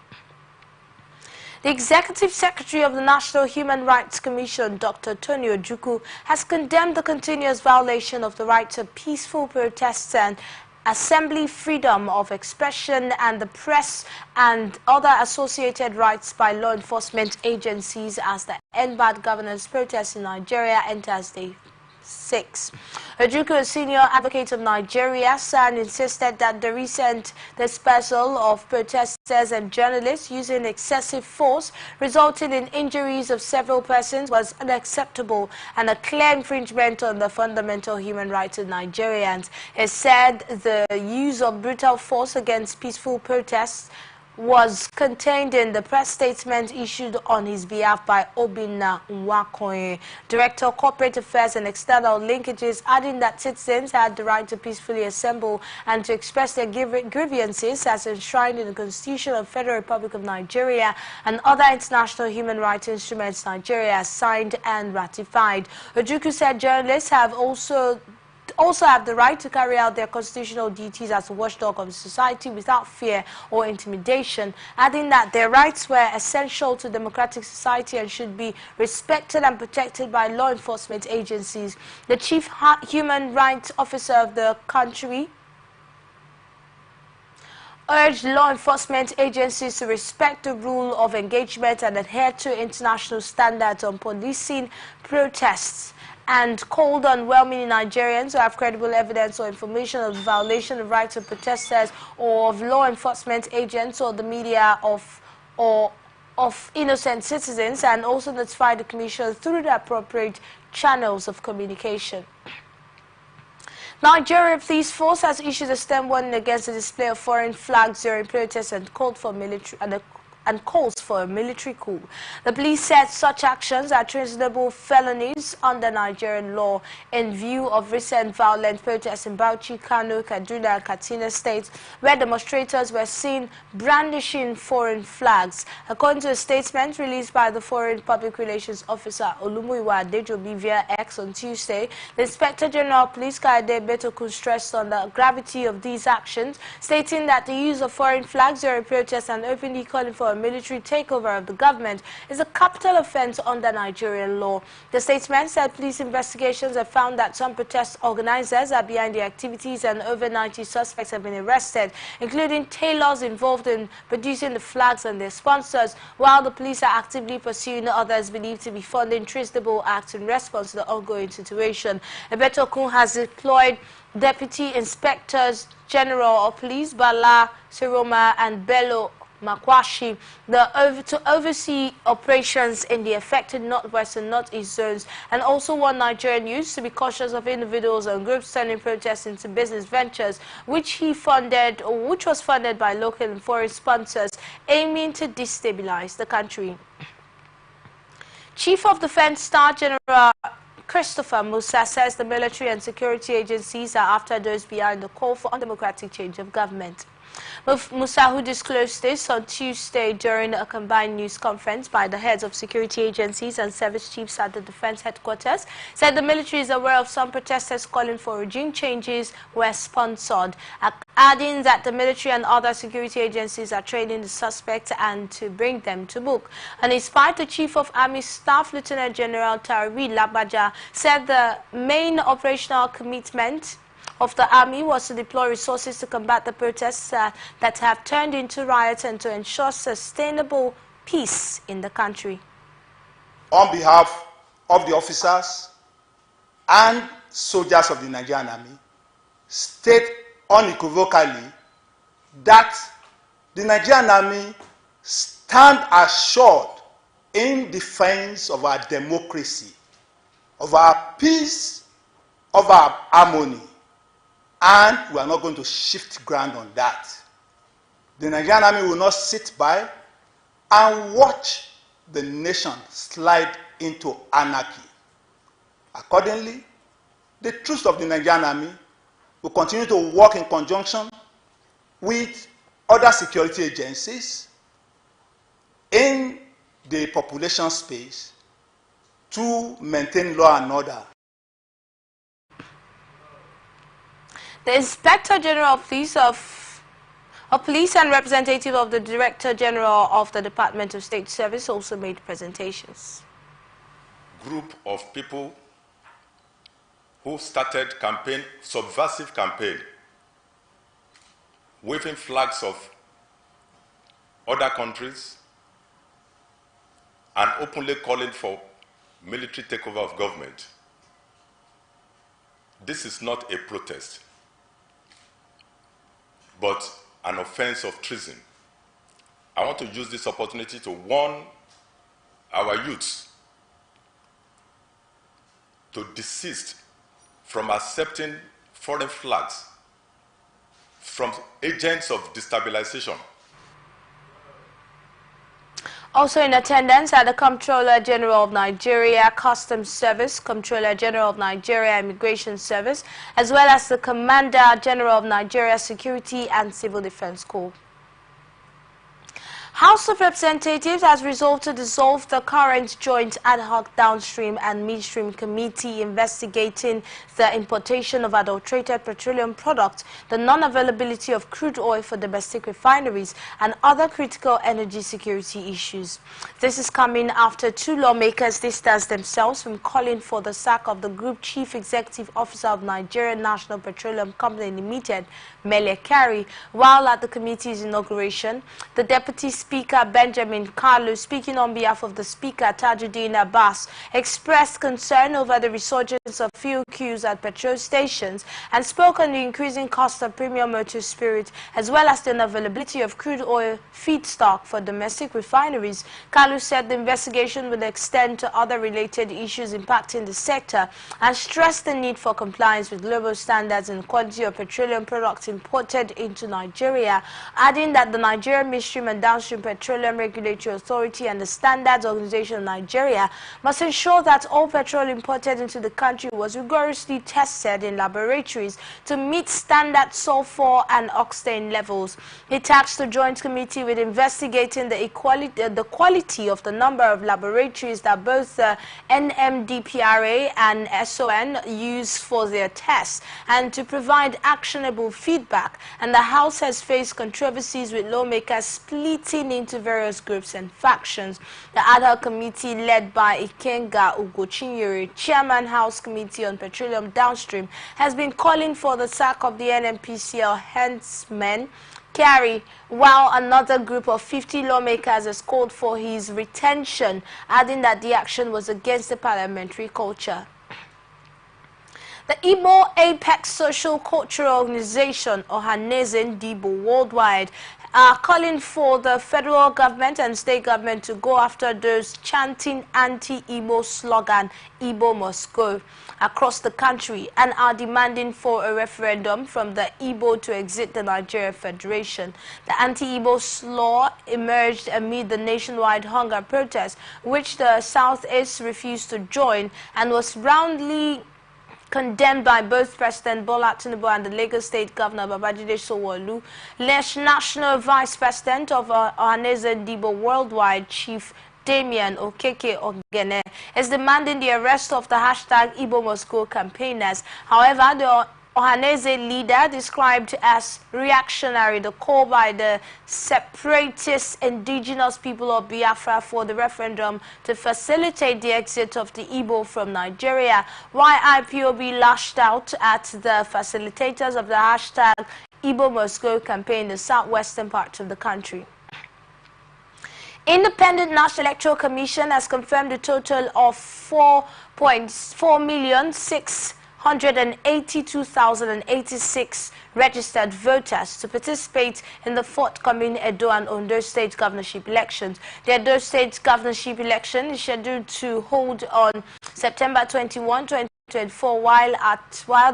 Speaker 1: The Executive Secretary of the National Human Rights Commission, Dr. Tony Ojukwu, has condemned the continuous violation of the rights of peaceful protests and assembly, freedom of expression and the press and other associated rights by law enforcement agencies as the End Bad Governance protest in Nigeria enters day 6. Ojukwu, a senior advocate of Nigeria, SAN, insisted that the recent dispersal of protesters and journalists using excessive force resulting in injuries of several persons was unacceptable and a clear infringement on the fundamental human rights of Nigerians. He said the use of brutal force against peaceful protests was contained in the press statement issued on his behalf by Obinna Nwakoye, Director of Corporate Affairs and External Linkages, adding that citizens had the right to peacefully assemble and to express their grievances as enshrined in the Constitution of the Federal Republic of Nigeria and other international human rights instruments Nigeria has signed and ratified. Ojukwu said journalists have also have the right to carry out their constitutional duties as a watchdog of society without fear or intimidation, adding that their rights were essential to democratic society and should be respected and protected by law enforcement agencies. The Chief Human Rights Officer of the country urged law enforcement agencies to respect the rule of engagement and adhere to international standards on policing protests and called on well-meaning Nigerians who have credible evidence or information of the violation of rights of protesters or of law enforcement agents or the media of innocent citizens, and also notify the Commission through the appropriate channels of communication. Nigeria Police Force has issued a stern warning against the display of foreign flags during protests and calls for a military coup. The police said such actions are treasonable felonies under Nigerian law in view of recent violent protests in Bauchi, Kano, Kaduna, and Katsina states, where demonstrators were seen brandishing foreign flags. According to a statement released by the Foreign Public Relations Officer Olumuyiwa Adejobi via X on Tuesday, the Inspector General of Police Kaide Betokun stressed on the gravity of these actions, stating that the use of foreign flags during protests and openly calling for a military takeover of the government is a capital offense under Nigerian law. The statement said police investigations have found that some protest organizers are behind the activities and over 90 suspects have been arrested, including tailors involved in producing the flags and their sponsors, while the police are actively pursuing others believed to be funding treasonable acts in response to the ongoing situation. Betokun has deployed Deputy Inspectors General of Police Bala Siroma and Bello Makwashi to oversee operations in the affected northwest and northeast zones, and also warned Nigerian youths to be cautious of individuals and groups turning protests into business ventures, which was funded by local and foreign sponsors aiming to destabilize the country. Chief of Defense Staff General Christopher Musa says the military and security agencies are after those behind the call for undemocratic change of government. Musa, who disclosed this on Tuesday during a combined news conference by the heads of security agencies and service chiefs at the defense headquarters, said the military is aware of some protesters calling for regime changes were sponsored, adding that the military and other security agencies are training the suspects and to bring them to book. On his part, the Chief of Army Staff, Lieutenant General Tariwi Labaja, said the main operational commitment of the army was to deploy resources to combat the protests that have turned into riots and to ensure sustainable peace in the country.
Speaker 11: On behalf of the officers and soldiers of the Nigerian Army, state unequivocally that the Nigerian Army stand assured in defense of our democracy, of our peace, of our harmony. And we are not going to shift ground on that. The Nigerian Army will not sit by and watch the nation slide into anarchy. Accordingly, the troops of the Nigerian Army will continue to work in conjunction with other security agencies in the population space to maintain law and order.
Speaker 1: The Inspector General of Police and representative of the Director General of the Department of State Service also made presentations.
Speaker 12: Group of people who started subversive campaign, waving flags of other countries and openly calling for military takeover of government. This is not a protest, but an offense of treason. I want to use this opportunity to warn our youths to desist from accepting foreign flags from agents of destabilization.
Speaker 1: Also in attendance are the Comptroller General of Nigeria Customs Service, Comptroller General of Nigeria Immigration Service, as well as the Commander General of Nigeria Security and Civil Defense Corps. House of Representatives has resolved to dissolve the current joint ad hoc downstream and midstream committee investigating the importation of adulterated petroleum products, the non-availability of crude oil for domestic refineries, and other critical energy security issues. This is coming after two lawmakers distanced themselves from calling for the sack of the Group Chief Executive Officer of Nigerian National Petroleum Company Limited, Mele Kyari, while at the committee's inauguration. The Deputy Speaker Benjamin Kalu, speaking on behalf of the Speaker Tajuddin Abbas, expressed concern over the resurgence of fuel queues at petrol stations and spoke on the increasing cost of premium motor spirit as well as the unavailability of crude oil feedstock for domestic refineries. Kalu said the investigation would extend to other related issues impacting the sector and stressed the need for compliance with global standards and quality of petroleum products imported into Nigeria, adding that the Nigerian Midstream and Downstream Petroleum Regulatory Authority and the Standards Organization of Nigeria must ensure that all petrol imported into the country was rigorously tested in laboratories to meet standard sulfur and octane levels. He tasked the Joint Committee with investigating the quality of the number of laboratories that both NMDPRA and SON use for their tests and to provide actionable feedback. And the House has faced controversies with lawmakers splitting into various groups and factions. The ad hoc committee led by Ikenga Ugochinyere, Chairman House Committee on Petroleum Downstream, has been calling for the sack of the NNPCL headsman Kyari, while another group of 50 lawmakers has called for his retention, adding that the action was against the parliamentary culture. The Igbo Apex Social Cultural Organization, Ohaneze Ndibo Worldwide, are calling for the federal government and state government to go after those chanting anti-Igbo slogan, Igbo must go, across the country and are demanding for a referendum from the Igbo to exit the Nigeria Federation. The anti-Igbo slur emerged amid the nationwide hunger protest, which the Southeast refused to join and was roundly condemned by both President Bola Tinubu and the Lagos State Governor Babajide Sanwo-Olu. National Vice President of Ohaneze Ndibo Worldwide, Chief Damian Okeke Ogene, is demanding the arrest of the hashtag Igbo Must Go campaigners. However, the Ohaneze leader described as reactionary the call by the separatist indigenous people of Biafra for the referendum to facilitate the exit of the Igbo from Nigeria, while IPOB lashed out at the facilitators of the hashtag Igbo Must Go campaign in the southwestern part of the country. Independent National Electoral Commission has confirmed a total of 4,682,086 registered voters to participate in the forthcoming Edo and Ondo State governorship elections. The Edo State governorship election is scheduled to hold on September 21, 2024, while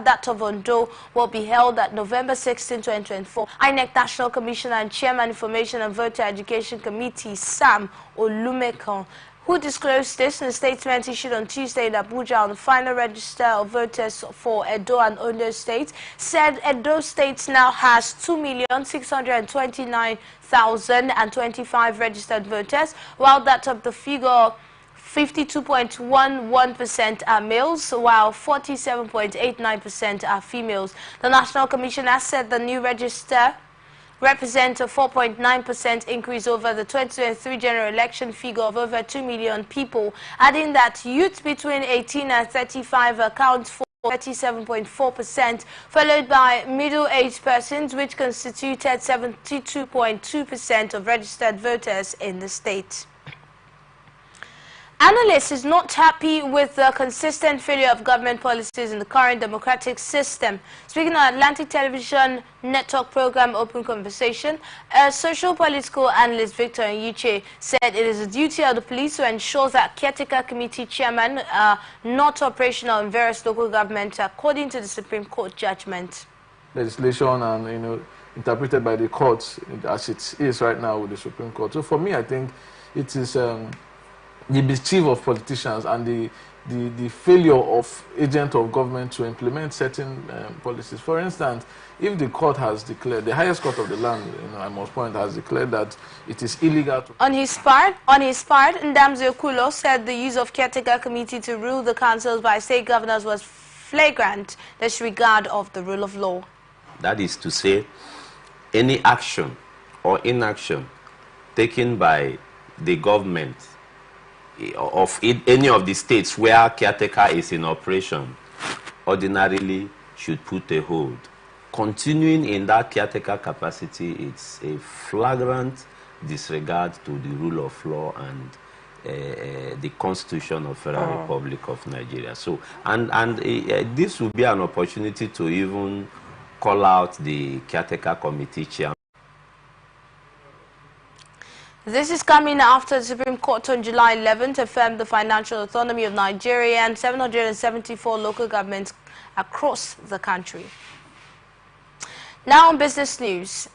Speaker 1: that of Ondo will be held at November 16, 2024. INEC National Commissioner and Chairman Information and Voter Education Committee, Sam Olumekon, who disclosed this in a statement issued on Tuesday in Abuja on the final register of voters for Edo and Ondo State, said Edo State now has 2,629,025 registered voters, while that of the figure 52.11% are males, while 47.89% are females. The National Commission has said the new register represent a 4.9% increase over the 2023 general election figure of over 2 million people, adding that youth between 18 and 35 account for 37.4%, followed by middle-aged persons, which constituted 72.2% of registered voters in the state. Analysts is not happy with the consistent failure of government policies in the current democratic system. Speaking on Atlantic Television network program Open Conversation, a social political analyst, Victor Nyuche, said it is the duty of the police to ensure that caretaker committee chairmen are not operational in various local governments according to the Supreme Court judgment.
Speaker 13: Legislation and interpreted by the courts as it is right now with the Supreme Court. So for me, I think it is the mischief of politicians and the failure of agents of government to implement certain policies. For instance, if the court has declared, the highest court of the land, I must point, has declared that it is illegal to...
Speaker 1: On his part, Ndamzi Okulo said the use of caretaker committee to rule the councils by state governors was flagrant disregard of the rule of law.
Speaker 14: That is to say, any action or inaction taken by the government of any of the states where caretaker is in operation ordinarily should put a hold. Continuing in that caretaker capacity, it's a flagrant disregard to the rule of law and the Constitution of Federal Republic of Nigeria. So, and this will be an opportunity to even call out the caretaker committee chairman.
Speaker 1: This is coming after the Supreme Court on July 11th affirmed the financial autonomy of Nigeria and 774 local governments across the country. Now on business news.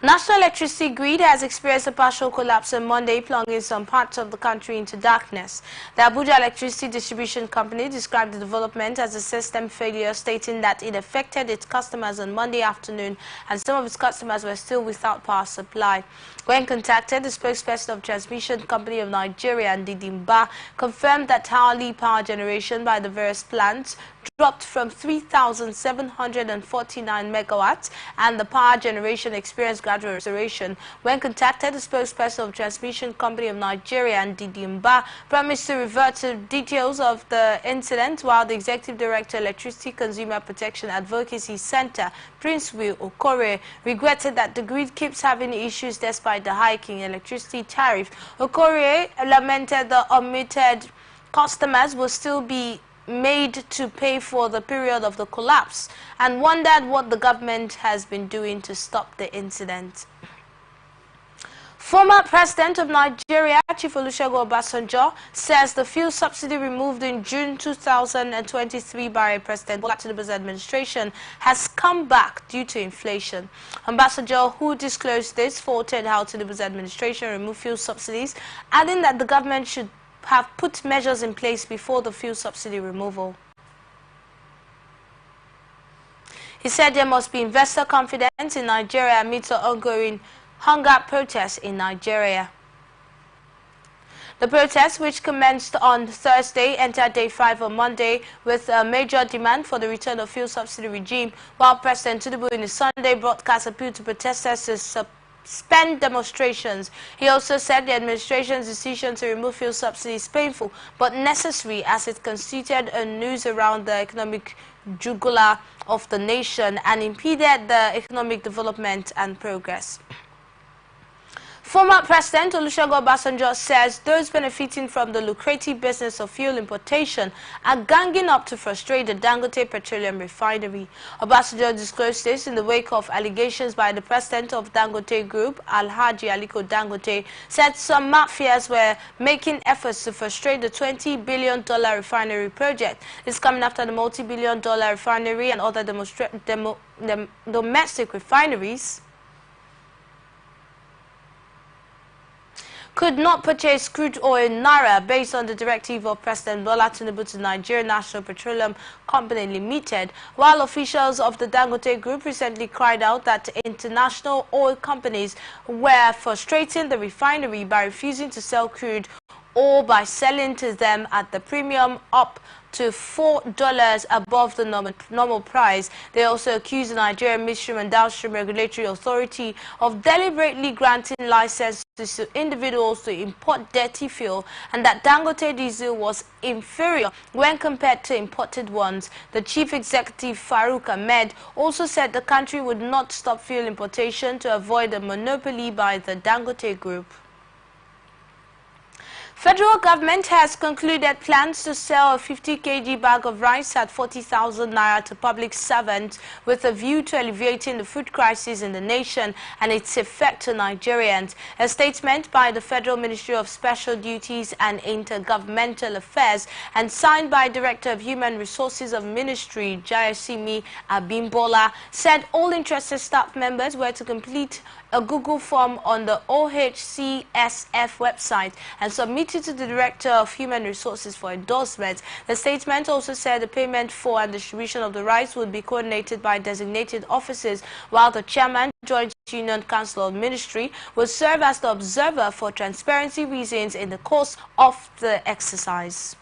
Speaker 1: National electricity grid has experienced a partial collapse on Monday, plunging some parts of the country into darkness. The Abuja Electricity Distribution Company described the development as a system failure, stating that it affected its customers on Monday afternoon and some of its customers were still without power supply. When contacted, the spokesperson of Transmission Company of Nigeria, Ndidimba, confirmed that hourly power generation by the various plants dropped from 3,749 megawatts and the power generation experienced gradual restoration. When contacted, the spokesperson of Transmission Company of Nigeria, Ndidimba, promised to revert to details of the incident, while the Executive Director, Electricity Consumer Protection Advocacy Center, Prince Will Okore, regretted that the grid keeps having issues despite the hiking electricity tariff. Okore lamented the omitted customers will still be made to pay for the period of the collapse and wondered what the government has been doing to stop the incident. Former President of Nigeria, Chief Olusegun Obasanjo, says the fuel subsidy removed in June 2023 by President Bola Tinubu's administration has come back due to inflation. Obasanjo, who disclosed this, faulted how Tinubu's administration removed fuel subsidies, adding that the government should have put measures in place before the fuel subsidy removal. He said there must be investor confidence in Nigeria amidst the ongoing hunger protests in Nigeria. The protests, which commenced on Thursday, entered day 5 on Monday with a major demand for the return of fuel subsidy regime, while President Tinubu in his Sunday broadcast appealed to protesters to suspend demonstrations. He also said the administration's decision to remove fuel subsidy is painful but necessary, as it constituted a noose around the economic jugular of the nation and impeded the economic development and progress. Former President Olusegun Obasanjo says those benefiting from the lucrative business of fuel importation are ganging up to frustrate the Dangote Petroleum Refinery. Obasanjo disclosed this in the wake of allegations by the president of Dangote Group, Alhaji Aliko Dangote, said some mafias were making efforts to frustrate the $20 billion refinery project. This is coming after the multi-billion-dollar refinery and other domestic refineries could not purchase crude oil in Naira based on the directive of President Bola Tinubu to Nigeria National Petroleum Company Limited, while officials of the Dangote Group recently cried out that international oil companies were frustrating the refinery by refusing to sell crude or by selling to them at the premium up to $4 above the normal price. They also accused the Nigerian Midstream and Downstream Regulatory Authority of deliberately granting licenses to individuals to import dirty fuel, and that Dangote diesel was inferior when compared to imported ones. The Chief Executive, Farouk Ahmed, also said the country would not stop fuel importation to avoid a monopoly by the Dangote Group. Federal government has concluded plans to sell a 50 kg bag of rice at 40,000 naira to public servants with a view to alleviating the food crisis in the nation and its effect to Nigerians. A statement by the Federal Ministry of Special Duties and Intergovernmental Affairs and signed by Director of Human Resources of Ministry, Jayasimi Abimbola, said all interested staff members were to complete a Google form on the OHCSF website and submitted to the Director of Human Resources for endorsement. The statement also said the payment for and distribution of the rice would be coordinated by designated officers, while the Chairman, Joint Union Council of Ministry, will serve as the observer for transparency reasons in the course of the exercise.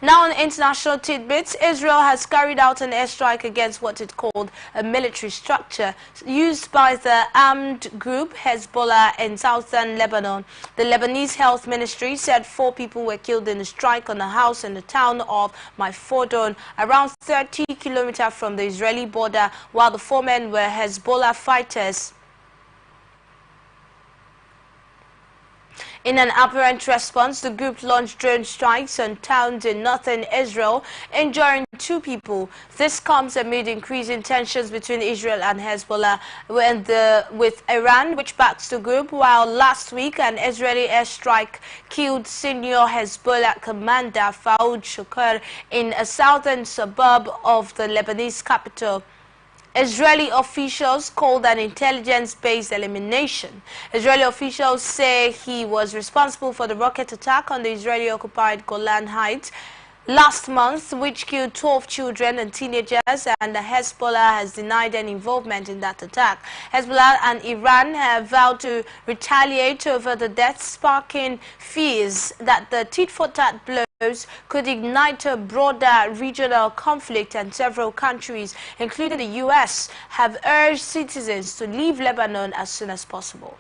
Speaker 1: Now, on international tidbits, Israel has carried out an airstrike against what it called a military structure used by the armed group Hezbollah in southern Lebanon. The Lebanese Health Ministry said 4 people were killed in a strike on a house in the town of Maifordon, around 30 kilometers from the Israeli border, while the 4 men were Hezbollah fighters. In an apparent response, the group launched drone strikes on towns in northern Israel, injuring 2 people. This comes amid increasing tensions between Israel and Hezbollah with Iran, which backs the group, while last week an Israeli airstrike killed senior Hezbollah commander Faoud Shukr in a southern suburb of the Lebanese capital. Israeli officials called an intelligence-based elimination. Israeli officials say he was responsible for the rocket attack on the Israeli-occupied Golan Heights last month, which killed 12 children and teenagers, and Hezbollah has denied any involvement in that attack. Hezbollah and Iran have vowed to retaliate over the death, sparking fears that the tit-for-tat blows could ignite a broader regional conflict, and several countries, including the U.S., have urged citizens to leave Lebanon as soon as possible.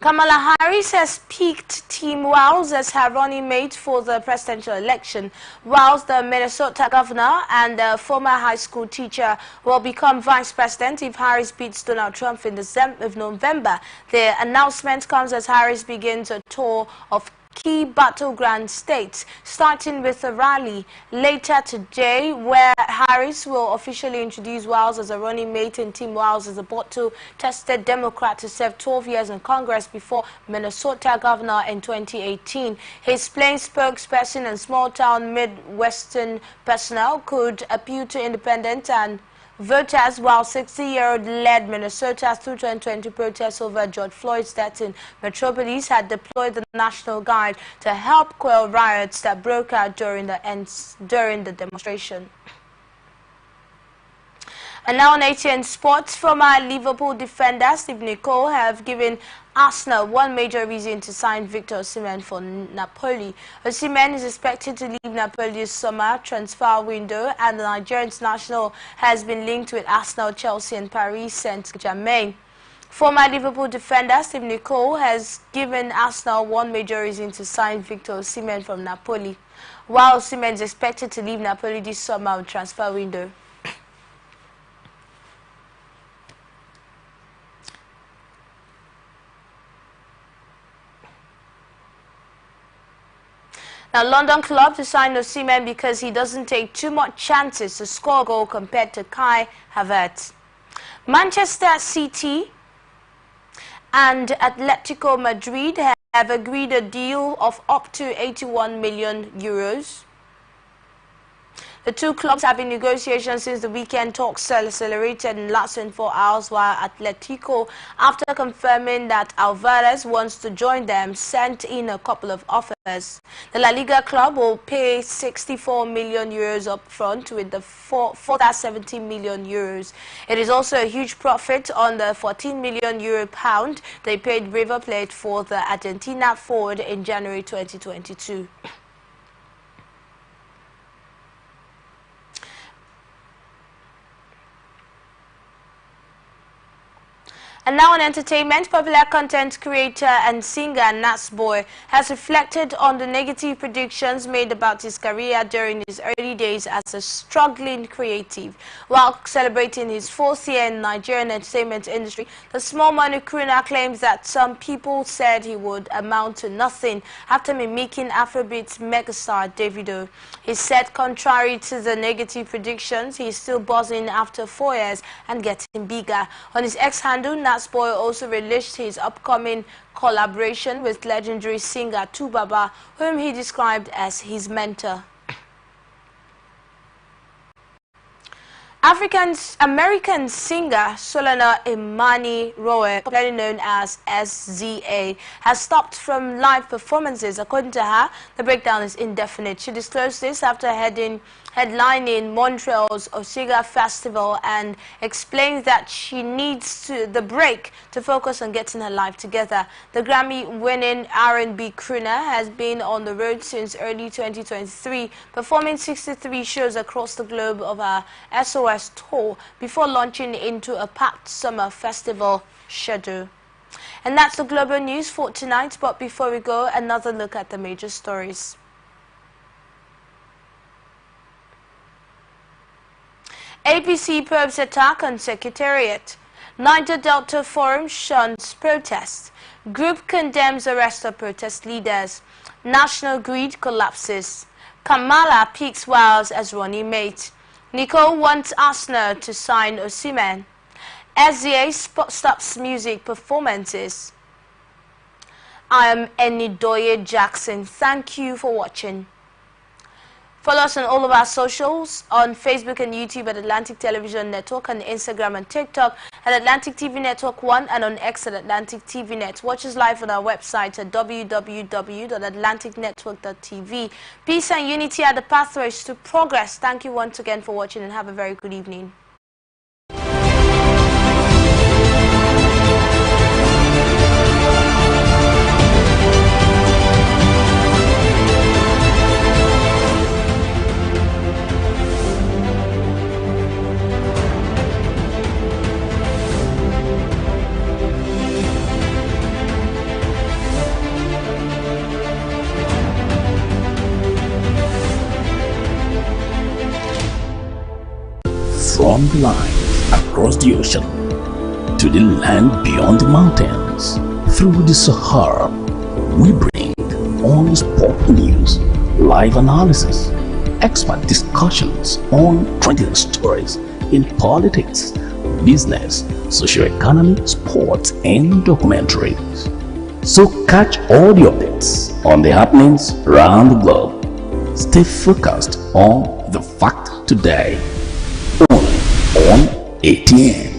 Speaker 1: Kamala Harris has picked Tim Walz as her running mate for the presidential election. Walz, the Minnesota governor and a former high school teacher, will become vice president if Harris beats Donald Trump in November. The announcement comes as Harris begins a tour of key battleground states, starting with a rally later today where Harris will officially introduce Walz as a running mate, and Tim Walz is a battle-tested Democrat to serve 12 years in Congress before Minnesota governor in 2018. His plain spokesperson and small-town Midwestern personnel could appeal to independent and voters, while 60-year-old led Minnesota through 2020 protests over George Floyd's death in Metropolis, had deployed the National Guard to help quell riots that broke out during the demonstration. And now on ATN Sports, former Liverpool defender Steve Nicol have given Arsenal one major reason to sign Victor Osimhen for Napoli. Osimhen is expected to leave Napoli this summer transfer window, and the Nigerian international has been linked with Arsenal, Chelsea and Paris Saint-Germain. Former Liverpool defender Steve Nicol has given Arsenal one major reason to sign Victor Osimhen from Napoli, while Osimhen is expected to leave Napoli this summer on transfer window. Now, London club to sign Osimhen because he doesn't take too much chances to score a goal compared to Kai Havertz. Manchester City and Atletico Madrid have agreed a deal of up to €81 million. The two clubs have been in negotiations since the weekend. Talks accelerated and lasted 4 hours, while Atletico, after confirming that Alvarez wants to join them, sent in a couple of offers. The La Liga club will pay €64 million up front, with the further €70 million. It is also a huge profit on the €14 million pound they paid River Plate for the Argentina forward in January 2022. And now on entertainment, popular content creator and singer Nasboy has reflected on the negative predictions made about his career during his early days as a struggling creative. While celebrating his 4th year in the Nigerian entertainment industry, the small money crooner claims that some people said he would amount to nothing after mimicking Afrobeat megastar Davido. He said, contrary to the negative predictions, he is still buzzing after 4 years and getting bigger. On his ex-handle, Nasboy also released his upcoming collaboration with legendary singer Tubaba, whom he described as his mentor. American singer Solana Imani Rowe, popularly known as SZA, has stopped from live performances. According to her, the breakdown is indefinite. She disclosed this after headlining Montreal's Osiga Festival and explains that she needs the break to focus on getting her life together. The Grammy-winning R&B crooner has been on the road since early 2023, performing 63 shows across the globe of her SOS tour before launching into a packed summer festival schedule. And that's the global news for tonight, but before we go, another look at the major stories. APC probes attack on Secretariat. Niger Delta Forum shuns protest. Group condemns arrest of protest leaders. National grid collapses. Kamala peaks Wales as running mate. Nico wants Arsenal to sign Osimhen. SZA stops music performances. I am Enidoye Jackson. Thank you for watching. Follow us on all of our socials, on Facebook and YouTube at Atlantic Television Network, on Instagram and TikTok at Atlantic TV Network 1, and on X at Atlantic TV Net. Watch us live on our website at www.atlanticnetwork.tv. Peace and unity are the pathways to progress. Thank you once again for watching and have a very good evening.
Speaker 4: From the line across the ocean to the land beyond the mountains, through the Sahara, we bring on-spot news, live analysis, expert discussions on trending stories in politics, business, socio-economy, sports, and documentaries. So catch all the updates on the happenings around the globe. Stay focused on the fact today. On ATN.